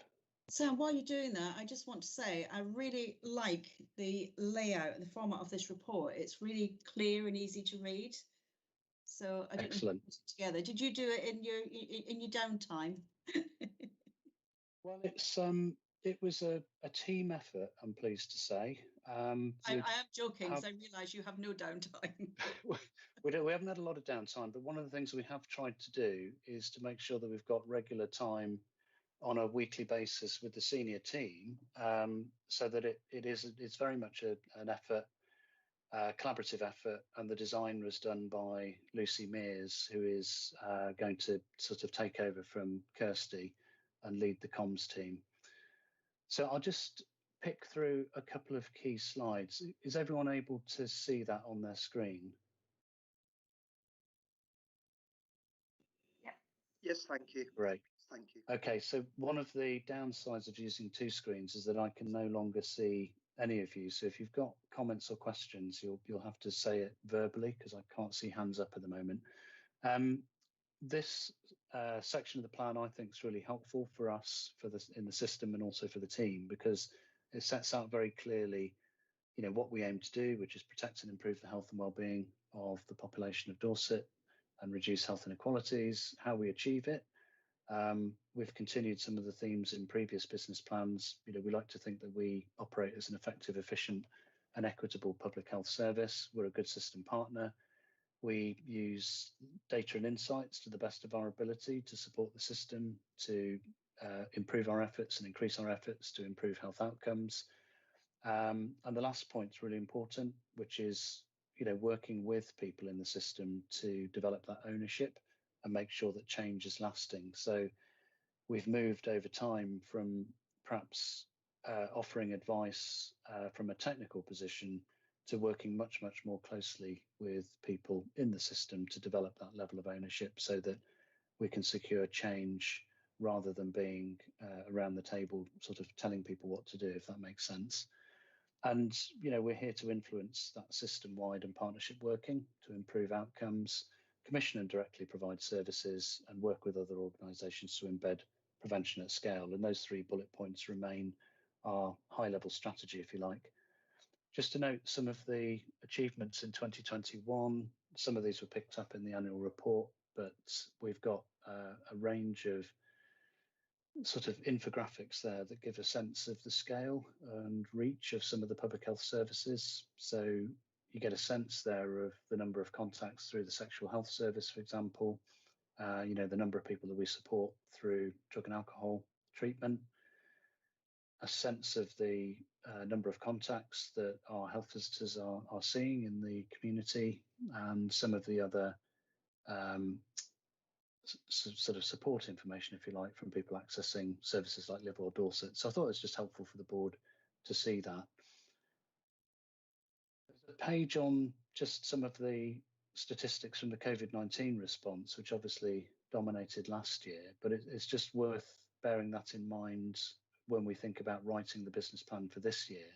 So while you're doing that, I just want to say I really like the layout and the format of this report. It's really clear and easy to read. So I didn't Excellent. put it together. Did you do it in your downtime? Well, it was a team effort, I'm pleased to say. I am joking because I realise you have no downtime. We haven't had a lot of downtime, but one of the things we have tried to do is to make sure that we've got regular time on a weekly basis with the senior team, so that it's very much an effort, collaborative effort, and the design was done by Lucy Mears, who is going to sort of take over from Kirsty and lead the comms team. So I'll just pick through a couple of key slides. Is everyone able to see that on their screen? Yeah. Yes, thank you. Great. Thank you. Okay, so one of the downsides of using two screens is that I can no longer see any of you. So if you've got comments or questions, you'll have to say it verbally because I can't see hands up at the moment. This section of the plan I think is really helpful for us in the system and also for the team, because it sets out very clearly, you know, what we aim to do, which is protect and improve the health and well-being of the population of Dorset and reduce health inequalities, how we achieve it. We've continued some of the themes in previous business plans. You know, we like to think that we operate as an effective, efficient and equitable public health service. We're a good system partner. We use data and insights to the best of our ability to support the system, to improve our efforts and increase our efforts to improve health outcomes. And the last point is really important, which is, you know, working with people in the system to develop that ownership and make sure that change is lasting. So we've moved over time from perhaps offering advice from a technical position to working much, much more closely with people in the system to develop that level of ownership so that we can secure change rather than being around the table sort of telling people what to do, if that makes sense. And, you know, we're here to influence that system-wide and partnership working to improve outcomes, commission and directly provide services, and work with other organisations to embed prevention at scale. And those 3 bullet points remain our high-level strategy, if you like. Just to note some of the achievements in 2021, some of these were picked up in the annual report, but we've got a range of sort of infographics there that give a sense of the scale and reach of some of the public health services. So you get a sense there of the number of contacts through the sexual health service, for example, you know, the number of people that we support through drug and alcohol treatment, a sense of the number of contacts that our health visitors are seeing in the community, and some of the other sort of support information, if you like, from people accessing services like Live or Dorset. So I thought it was just helpful for the board to see that. There's a page on just some of the statistics from the COVID-19 response, which obviously dominated last year, but it's just worth bearing that in mind when we think about writing the business plan for this year.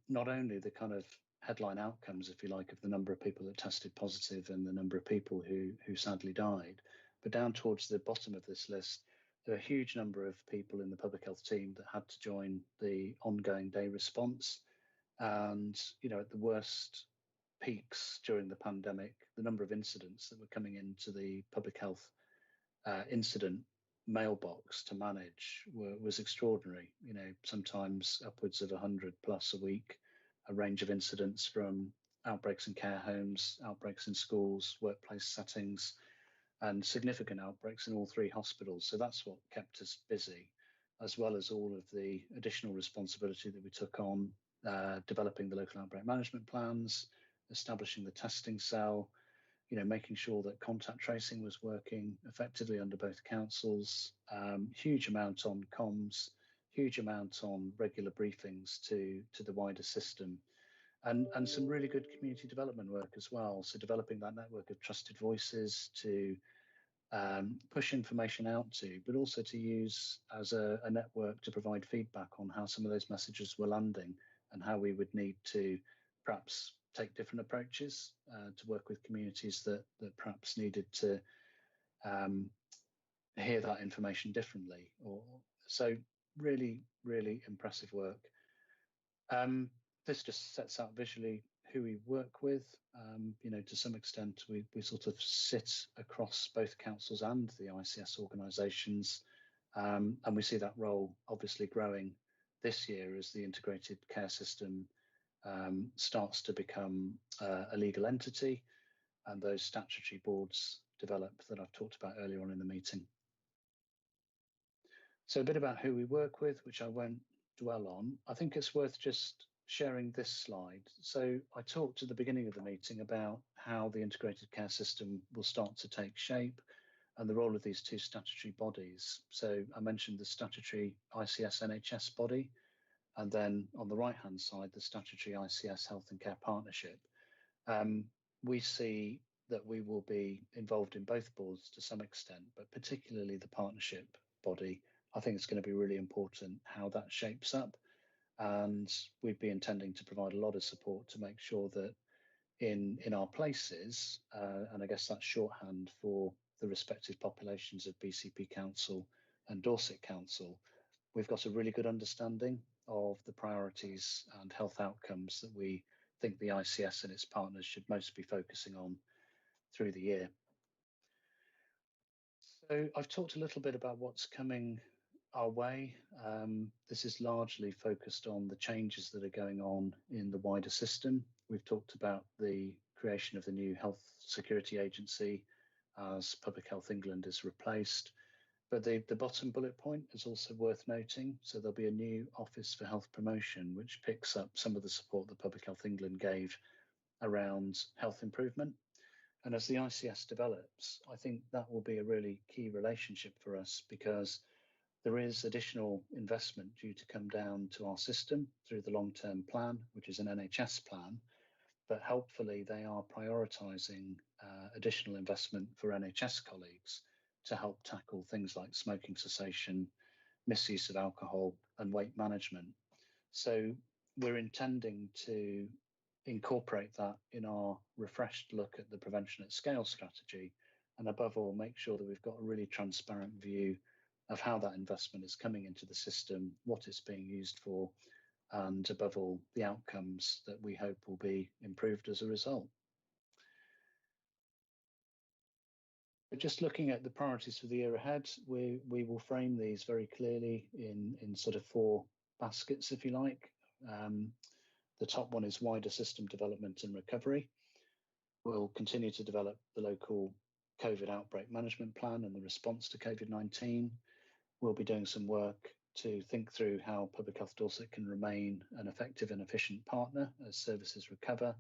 Not only the kind of headline outcomes, if you like, of the number of people that tested positive and the number of people who sadly died, but down towards the bottom of this list, there are a huge number of people in the public health team that had to join the ongoing day response. And, you know, at the worst peaks during the pandemic, the number of incidents that were coming into the public health incident mailbox to manage was extraordinary. You know, sometimes upwards of 100 plus a week, a range of incidents from outbreaks in care homes, outbreaks in schools, workplace settings, and significant outbreaks in all three hospitals. So that's what kept us busy, as well as all of the additional responsibility that we took on, developing the local outbreak management plans, establishing the testing cell, you know, making sure that contact tracing was working effectively under both councils, huge amount on comms, huge amount on regular briefings to the wider system, and some really good community development work as well. So developing that network of trusted voices to push information out to, but also to use as a network to provide feedback on how some of those messages were landing and how we would need to perhaps take different approaches to work with communities that perhaps needed to hear that information differently. So really, really impressive work. This just sets out visually who we work with. You know, to some extent, we sort of sit across both councils and the ICS organisations, and we see that role obviously growing this year as the integrated care system starts to become a legal entity, and those statutory boards develop that I've talked about earlier on in the meeting. So a bit about who we work with, which I won't dwell on. I think it's worth just sharing this slide. So I talked at the beginning of the meeting about how the integrated care system will start to take shape and the role of these two statutory bodies. So I mentioned the statutory ICS NHS body, and then on the right-hand side, the statutory ICS Health and Care Partnership. We see that we will be involved in both boards to some extent, but particularly the partnership body. I think it's going to be really important how that shapes up, and we'd be intending to provide a lot of support to make sure that in our places, and I guess that's shorthand for the respective populations of BCP Council and Dorset Council, we've got a really good understanding of the priorities and health outcomes that we think the ICS and its partners should most be focusing on through the year. So I've talked a little bit about what's coming our way. This is largely focused on the changes that are going on in the wider system. We've talked about the creation of the new Health Security Agency as Public Health England is replaced. But the bottom bullet point is also worth noting. So there'll be a new Office for Health Promotion, which picks up some of the support that Public Health England gave around health improvement. And as the ICS develops, I think that will be a really key relationship for us, because there is additional investment due to come down to our system through the long-term plan, which is an NHS plan, but helpfully they are prioritising additional investment for NHS colleagues to help tackle things like smoking cessation, misuse of alcohol and weight management. So we're intending to incorporate that in our refreshed look at the prevention at scale strategy, and above all, make sure that we've got a really transparent view of how that investment is coming into the system, what it's being used for, and above all, the outcomes that we hope will be improved as a result. But just looking at the priorities for the year ahead, we will frame these very clearly in sort of 4 baskets, if you like. The top one is wider system development and recovery. We'll continue to develop the local COVID outbreak management plan and the response to COVID-19. We'll be doing some work to think through how Public Health Dorset can remain an effective and efficient partner as services recover.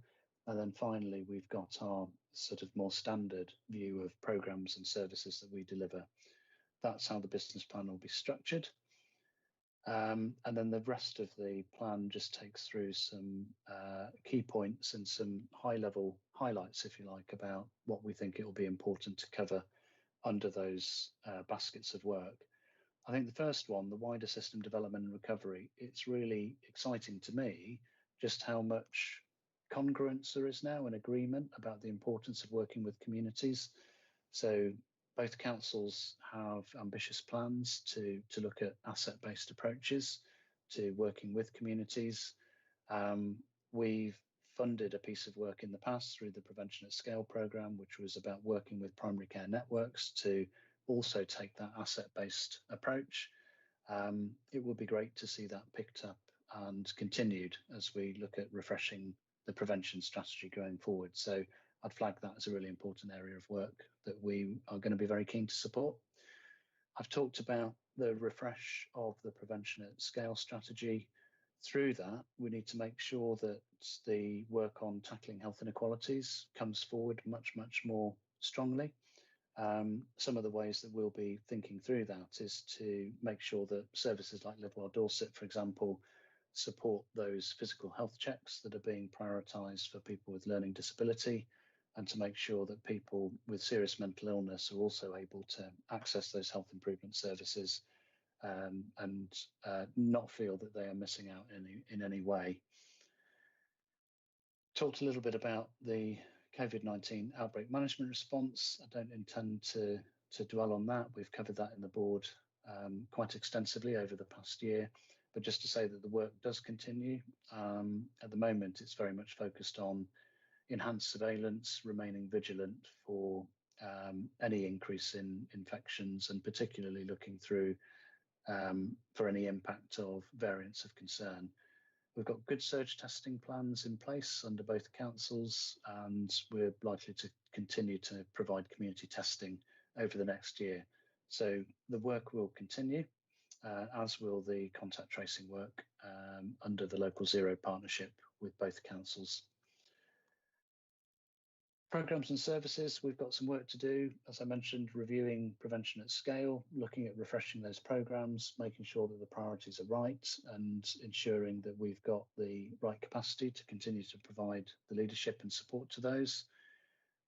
And then finally, we've got our sort of more standard view of programmes and services that we deliver. That's how the business plan will be structured. And then the rest of the plan just takes through some key points and some high-level highlights, if you like, about what we think it will be important to cover under those baskets of work. I think the first one, the wider system development and recovery, it's really exciting to me just how much congruence there is now and agreement about the importance of working with communities. So both councils have ambitious plans to look at asset-based approaches to working with communities. We've funded a piece of work in the past through the Prevention at Scale programme, which was about working with primary care networks to also take that asset-based approach. It would be great to see that picked up and continued as we look at refreshing the prevention strategy going forward. So I'd flag that as a really important area of work that we are going to be very keen to support. I've talked about the refresh of the Prevention at Scale strategy. Through that, we need to make sure that the work on tackling health inequalities comes forward much, much more strongly. Some of the ways that we'll be thinking through that is to make sure that services like Live Well Dorset, for example, support those physical health checks that are being prioritised for people with learning disability, and to make sure that people with serious mental illness are also able to access those health improvement services and not feel that they are missing out in any way. Talked a little bit about the COVID-19 outbreak management response. I don't intend to dwell on that. We've covered that in the board quite extensively over the past year, but just to say that the work does continue. At the moment, it's very much focused on enhanced surveillance, remaining vigilant for any increase in infections, and particularly looking through for any impact of variants of concern. We've got good surge testing plans in place under both councils, and we're likely to continue to provide community testing over the next year. So the work will continue, as will the contact tracing work under the Local Zero partnership with both councils. Programmes and services, we've got some work to do. As I mentioned, reviewing Prevention at Scale, looking at refreshing those programmes, making sure that the priorities are right, and ensuring that we've got the right capacity to continue to provide the leadership and support to those.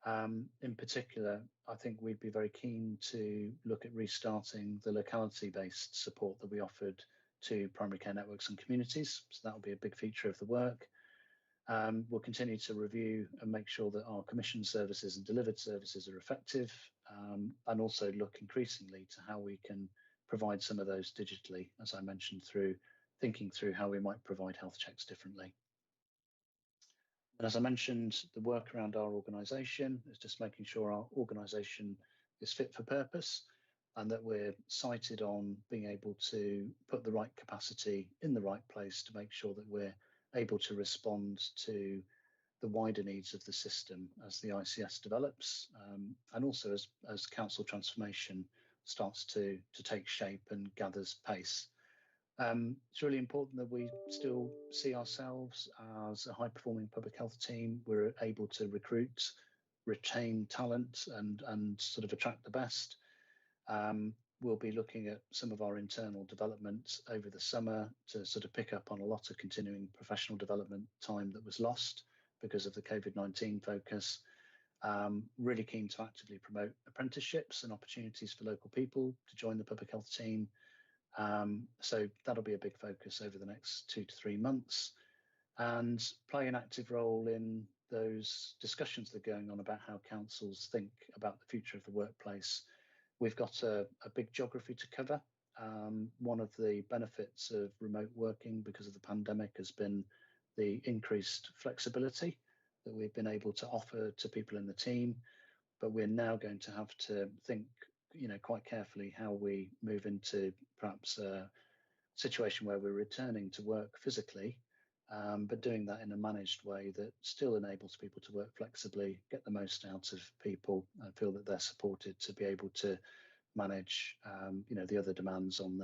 In particular, I think we'd be very keen to look at restarting the locality-based support that we offered to primary care networks and communities. So that will be a big feature of the work. We'll continue to review and make sure that our commissioned services and delivered services are effective, and also look increasingly to how we can provide some of those digitally, as I mentioned, through thinking through how we might provide health checks differently. And as I mentioned, the work around our organisation is just making sure our organisation is fit for purpose, and that we're sighted on being able to put the right capacity in the right place to make sure that we're able to respond to the wider needs of the system as the ICS develops, and also as council transformation starts to take shape and gathers pace. It's really important that we still see ourselves as a high-performing public health team. We're able to recruit, retain talent, and sort of attract the best. We'll be looking at some of our internal development over the summer to sort of pick up on a lot of continuing professional development time that was lost because of the COVID-19 focus. Really keen to actively promote apprenticeships and opportunities for local people to join the public health team. So that'll be a big focus over the next 2 to 3 months, and play an active role in those discussions that are going on about how councils think about the future of the workplace. We've got a big geography to cover one of the benefits of remote working because of the pandemic has been the increased flexibility that we've been able to offer to people in the team. But we're now going to have to think, quite carefully how we move into perhaps a situation where we're returning to work physically, but doing that in a managed way that still enables people to work flexibly, get the most out of people, and feel that they're supported to be able to manage, the other demands on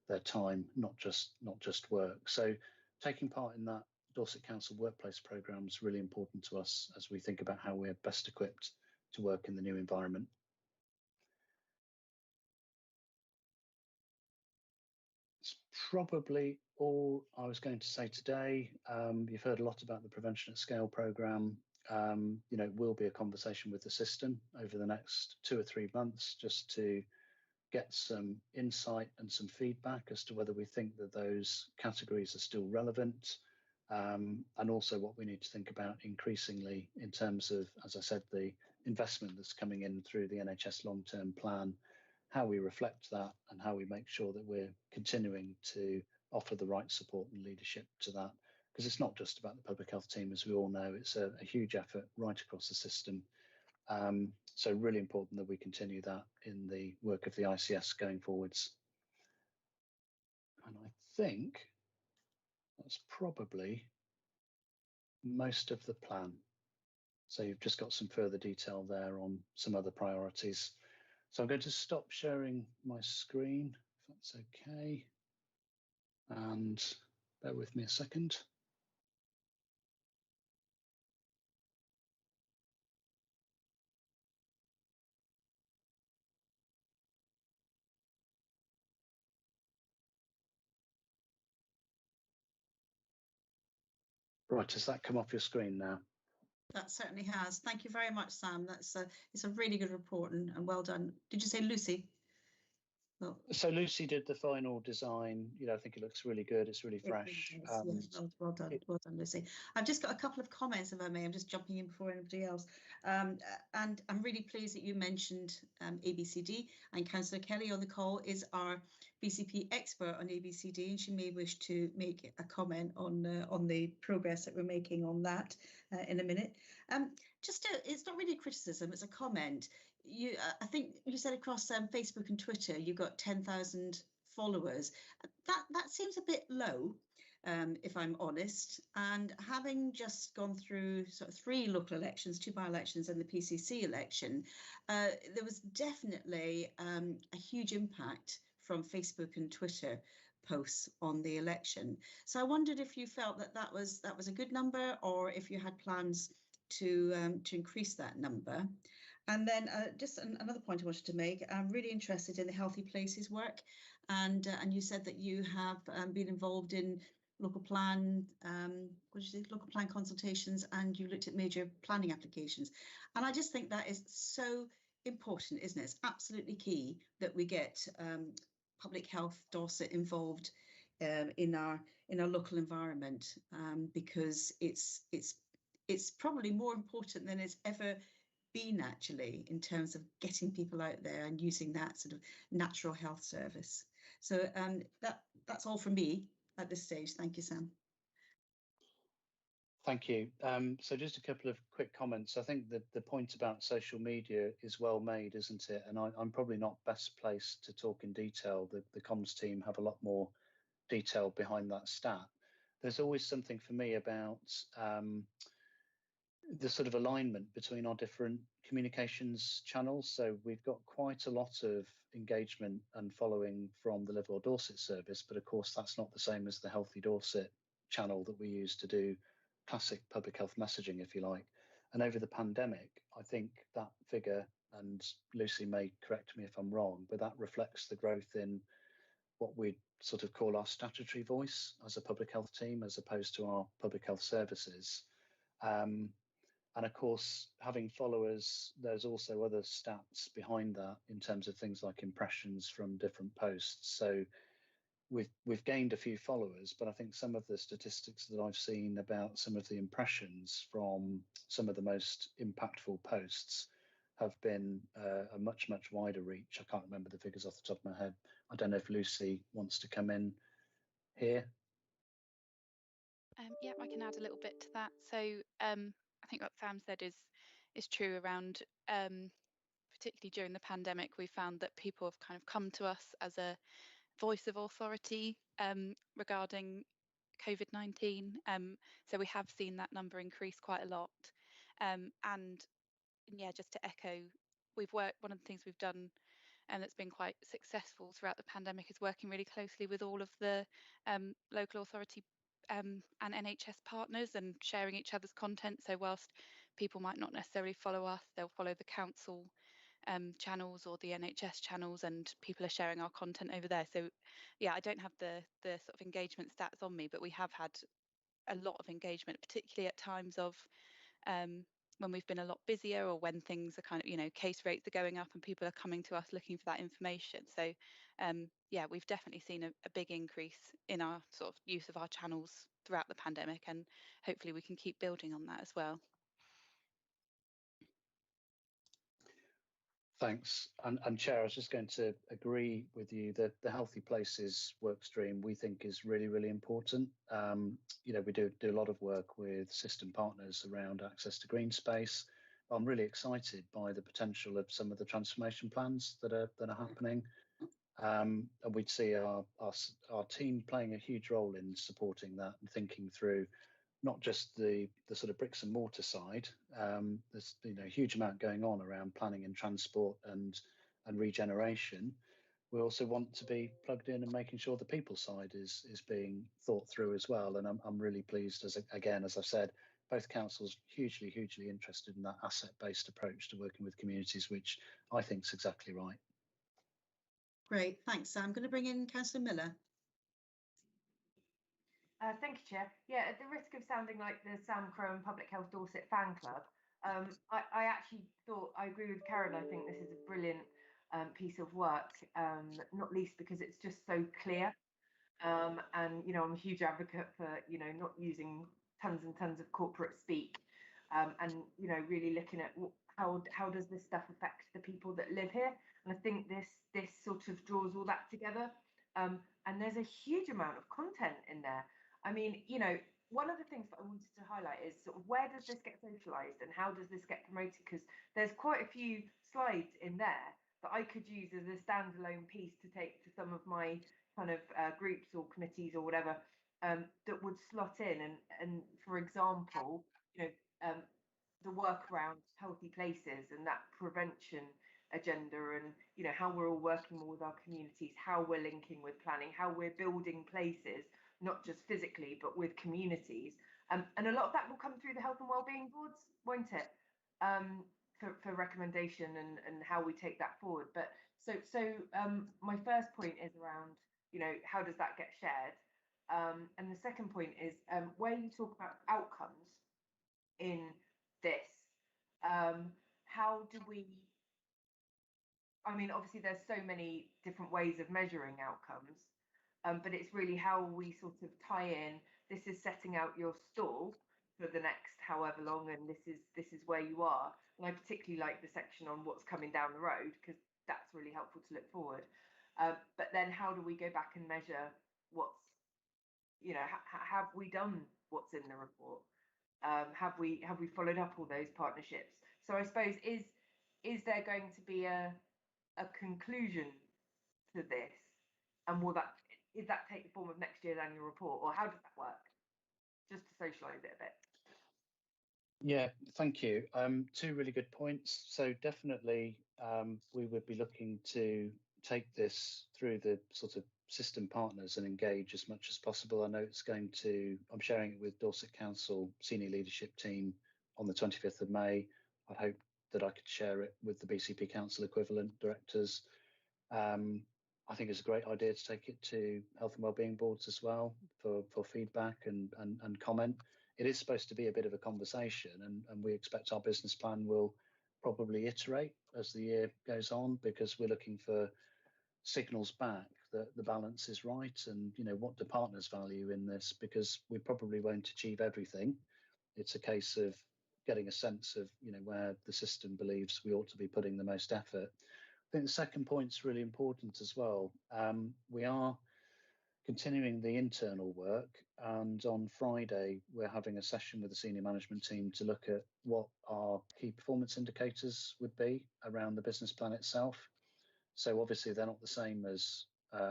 their time, not just work. So taking part in that Dorset Council Workplace Programme is really important to us as we think about how we're best equipped to work in the new environment. It's probably all I was going to say today. You've heard a lot about the Prevention at Scale programme. It will be a conversation with the system over the next 2 or 3 months just to get some insight and some feedback as to whether we think that those categories are still relevant, and also what we need to think about increasingly in terms of, as I said, the investment that's coming in through the NHS long-term plan, how we reflect that and how we make sure that we're continuing to offer the right support and leadership to that. Because it's not just about the public health team, as we all know, it's a huge effort right across the system. So really important that we continue that in the work of the ICS going forwards. And I think that's probably most of the plan. So you've just got some further detail there on some other priorities. So I'm going to stop sharing my screen, if that's okay. And bear with me a second. Right, has that come off your screen now? That certainly has. Thank you very much, Sam. It's a really good report and well done. Did you say Lucy? Well, so Lucy did the final design. I think it looks really good. It's really fresh. Yes, well done, well done, Lucy. I've just got a couple of comments, if I may. I'm just jumping in before anybody else. And I'm really pleased that you mentioned ABCD, and Councillor Kelly on the call is our BCP expert on ABCD, and she may wish to make a comment on the progress that we're making on that in a minute. It's not really a criticism, it's a comment. I think you said across Facebook and Twitter you've got 10,000 followers. That seems a bit low, if I'm honest. And having just gone through sort of 3 local elections, 2 by-elections and the PCC election, there was definitely a huge impact from Facebook and Twitter posts on the election. So I wondered if you felt that was a good number, or if you had plans to increase that number. And then just another point I wanted to make, I'm really interested in the Healthy Places work, and you said that you have been involved in local plan, local plan consultations, and you looked at major planning applications. And I just think that is so important, isn't it? It's absolutely key that we get Public Health Dorset involved in our local environment, because it's probably more important than it's ever been, actually, in terms of getting people out there and using that sort of natural health service. So that's all from me at this stage. Thank you, Sam. Thank you. So just a couple of quick comments. I think that the point about social media is well made, isn't it? And I'm probably not best placed to talk in detail. The comms team have a lot more detail behind that stat. There's always something for me about the sort of alignment between our different communications channels. So we've got quite a lot of engagement and following from the Live Well Dorset service, but of course that's not the same as the Healthy Dorset channel that we use to do classic public health messaging, if you like. And over the pandemic, I think that figure, and Lucy may correct me if I'm wrong, but that reflects the growth in what we sort of call our statutory voice as a public health team, as opposed to our public health services. And of course, having followers, there's also other stats behind that in terms of things like impressions from different posts. So we've gained a few followers, but I think some of the statistics that I've seen about some of the impressions from some of the most impactful posts have been a much wider reach. I can't remember the figures off the top of my head. I don't know if Lucy wants to come in here. Yeah, I can add a little bit to that. So I think what Sam said is true around particularly during the pandemic. We found that people have kind of come to us as a voice of authority regarding COVID-19. So we have seen that number increase quite a lot. And yeah, just to echo, one of the things we've done and that's been quite successful throughout the pandemic is working really closely with all of the local authority and NHS partners and sharing each other's content. So whilst people might not necessarily follow us, they'll follow the council channels or the NHS channels, and people are sharing our content over there. So yeah, I don't have the sort of engagement stats on me, but we have had a lot of engagement, particularly at times of when we've been a lot busier, or when things are kind of, you know, case rates are going up and people are coming to us looking for that information. So yeah, we've definitely seen a big increase in our sort of use of our channels throughout the pandemic, and hopefully we can keep building on that as well. Thanks. And Chair, I was just going to agree with you that the Healthy Places work stream we think is really important. You know, we do a lot of work with system partners around access to green space. I'm really excited by the potential of some of the transformation plans that are happening. And we'd see our team playing a huge role in supporting that and thinking through not just the sort of bricks and mortar side. There's, you know, a huge amount going on around planning and transport and regeneration. We also want to be plugged in and making sure the people side is being thought through as well. And I'm really pleased, as I've said, both councils hugely interested in that asset-based approach to working with communities, which I think is exactly right. Great, thanks, Sam. I'm going to bring in Councillor Miller. Thank you, Chair. Yeah, at the risk of sounding like the Sam Crone Public Health Dorset fan club, I actually thought, I agree with Karen, I think this is a brilliant piece of work, not least because it's just so clear. And, you know, I'm a huge advocate for, you know, not using tons and tons of corporate speak, and, you know, really looking at how does this stuff affect the people that live here. And I think this sort of draws all that together. And there's a huge amount of content in there. I mean, you know, one of the things that I wanted to highlight is sort of where does this get socialised and how does this get promoted? Because there's quite a few slides in there that I could use as a standalone piece to take to some of my kind of groups or committees or whatever, that would slot in. And for example, you know, the work around healthy places and that prevention agenda, and, you know, how we're all working more with our communities, how we're linking with planning, how we're building places, not just physically, but with communities. And a lot of that will come through the health and wellbeing boards, won't it? For recommendation and how we take that forward. But so my first point is around, you know, how does that get shared? And the second point is where you talk about outcomes in this, how do we, I mean, obviously there's so many different ways of measuring outcomes, but it's really how we sort of tie in, this is setting out your stall for the next however long, and this is where you are. And I particularly like the section on what's coming down the road, because that's really helpful to look forward. But then how do we go back and measure what's, you know, have we done what's in the report? Have we followed up all those partnerships? So I suppose, is there going to be a conclusion to this, and is that take the form of next year's annual report, or how does that work? Just to socialise it a bit. Yeah, thank you. Two really good points. So definitely we would be looking to take this through the sort of system partners and engage as much as possible. I know I'm sharing it with Dorset Council senior leadership team on the 25th of May. I hope that I could share it with the BCP Council equivalent directors. I think it's a great idea to take it to health and wellbeing boards as well for feedback and comment. It is supposed to be a bit of a conversation, and we expect our business plan will probably iterate as the year goes on, because we're looking for signals back that the balance is right, and, you know, what do partners value in this, because we probably won't achieve everything. It's a case of getting a sense of, you know, where the system believes we ought to be putting the most effort. I think the second point's really important as well. We are continuing the internal work, and on Friday we're having a session with the senior management team to look at what our key performance indicators would be around the business plan itself. So obviously they're not the same as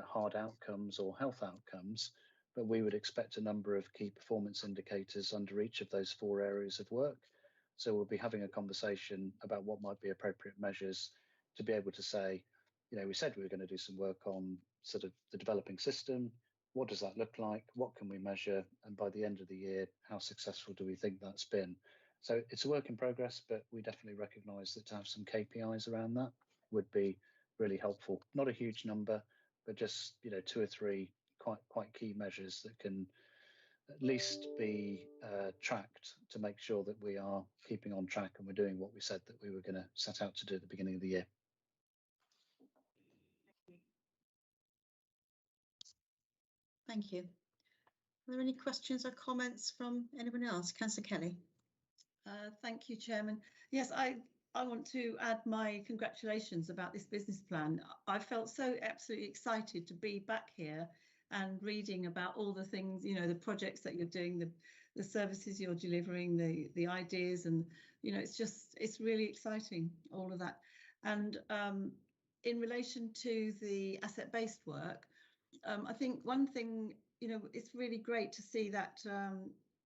hard outcomes or health outcomes, but we would expect a number of key performance indicators under each of those 4 areas of work. So we'll be having a conversation about what might be appropriate measures to be able to say, you know, we said we were going to do some work on sort of the developing system. What does that look like? What can we measure? And by the end of the year, how successful do we think that's been? So it's a work in progress, but we definitely recognise that to have some KPIs around that would be really helpful. Not a huge number, but just, you know, 2 or 3 quite key measures that can at least be tracked to make sure that we are keeping on track and we're doing what we said that we were going to set out to do at the beginning of the year. Thank you. Are there any questions or comments from anyone else? Councillor Kelly. Thank you, Chairman. Yes, I want to add my congratulations about this business plan. I felt so absolutely excited to be back here and reading about all the things, you know, the projects that you're doing, the services you're delivering, the ideas, and, you know, it's really exciting, all of that. And in relation to the asset-based work, I think one thing, you know, it's really great to see that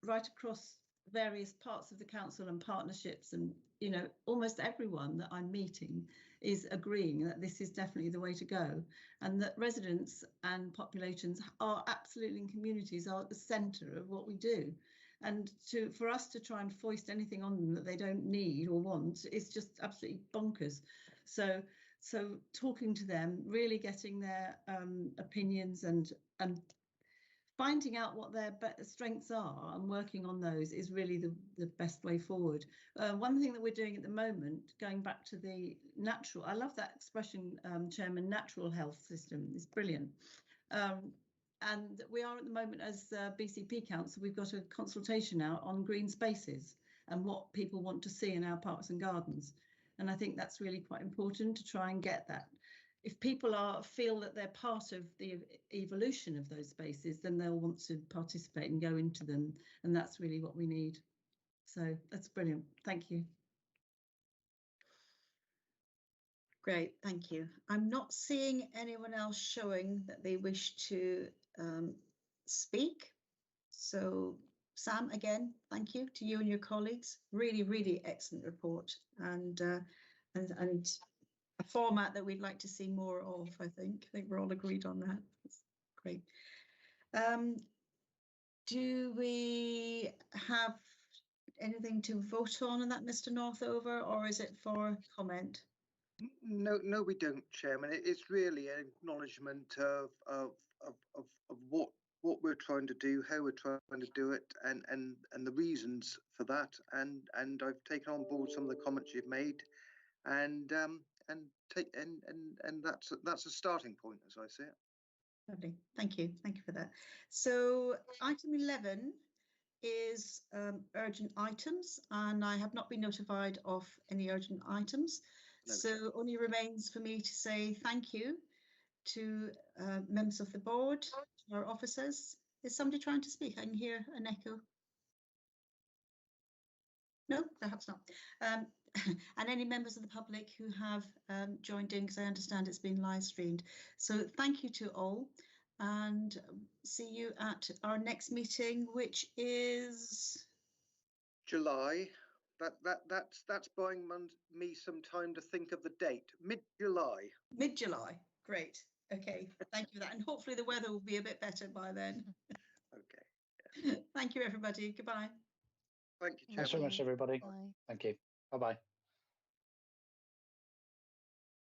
right across various parts of the council and partnerships, and, you know, almost everyone that I'm meeting is agreeing that this is definitely the way to go, and that residents and populations are absolutely, in communities, are at the centre of what we do. And for us to try and foist anything on them that they don't need or want is just absolutely bonkers. So talking to them, really getting their opinions and finding out what their strengths are and working on those is really the best way forward. One thing that we're doing at the moment, going back to the natural, I love that expression, Chairman, natural health system is brilliant. And we are at the moment, as BCP Council, we've got a consultation out on green spaces and what people want to see in our parks and gardens. And I think that's really quite important to try and get that. If people feel that they're part of the evolution of those spaces, then they'll want to participate and go into them. And that's really what we need. So that's brilliant. Thank you. Great, thank you. I'm not seeing anyone else showing that they wish to speak. So Sam, again, thank you to you and your colleagues. Really, really excellent report, and a format that we'd like to see more of. I think we're all agreed on that. That's great. Do we have anything to vote on that, Mr. Northover, or is it for comment? No, we don't, Chairman. It's really an acknowledgement of what we're trying to do, how we're trying to do it, and the reasons for that. And I've taken on board some of the comments you've made, and that's a starting point, as I see it. Lovely, thank you for that. So item 11 is urgent items, and I have not been notified of any urgent items. No. So only remains for me to say thank you to members of the board, to our officers. Is somebody trying to speak? I can hear an echo. No, perhaps not. And any members of the public who have joined in, because I understand it's been live streamed. So thank you to all, and see you at our next meeting, which is July. That's buying me some time to think of the date. Mid-July. Mid-July. Great. Okay. Thank you for that. And hopefully the weather will be a bit better by then. Okay. Thank you, everybody. Goodbye. Thank you, Chairman. Thanks so much, everybody. Bye. Thank you. Bye-bye.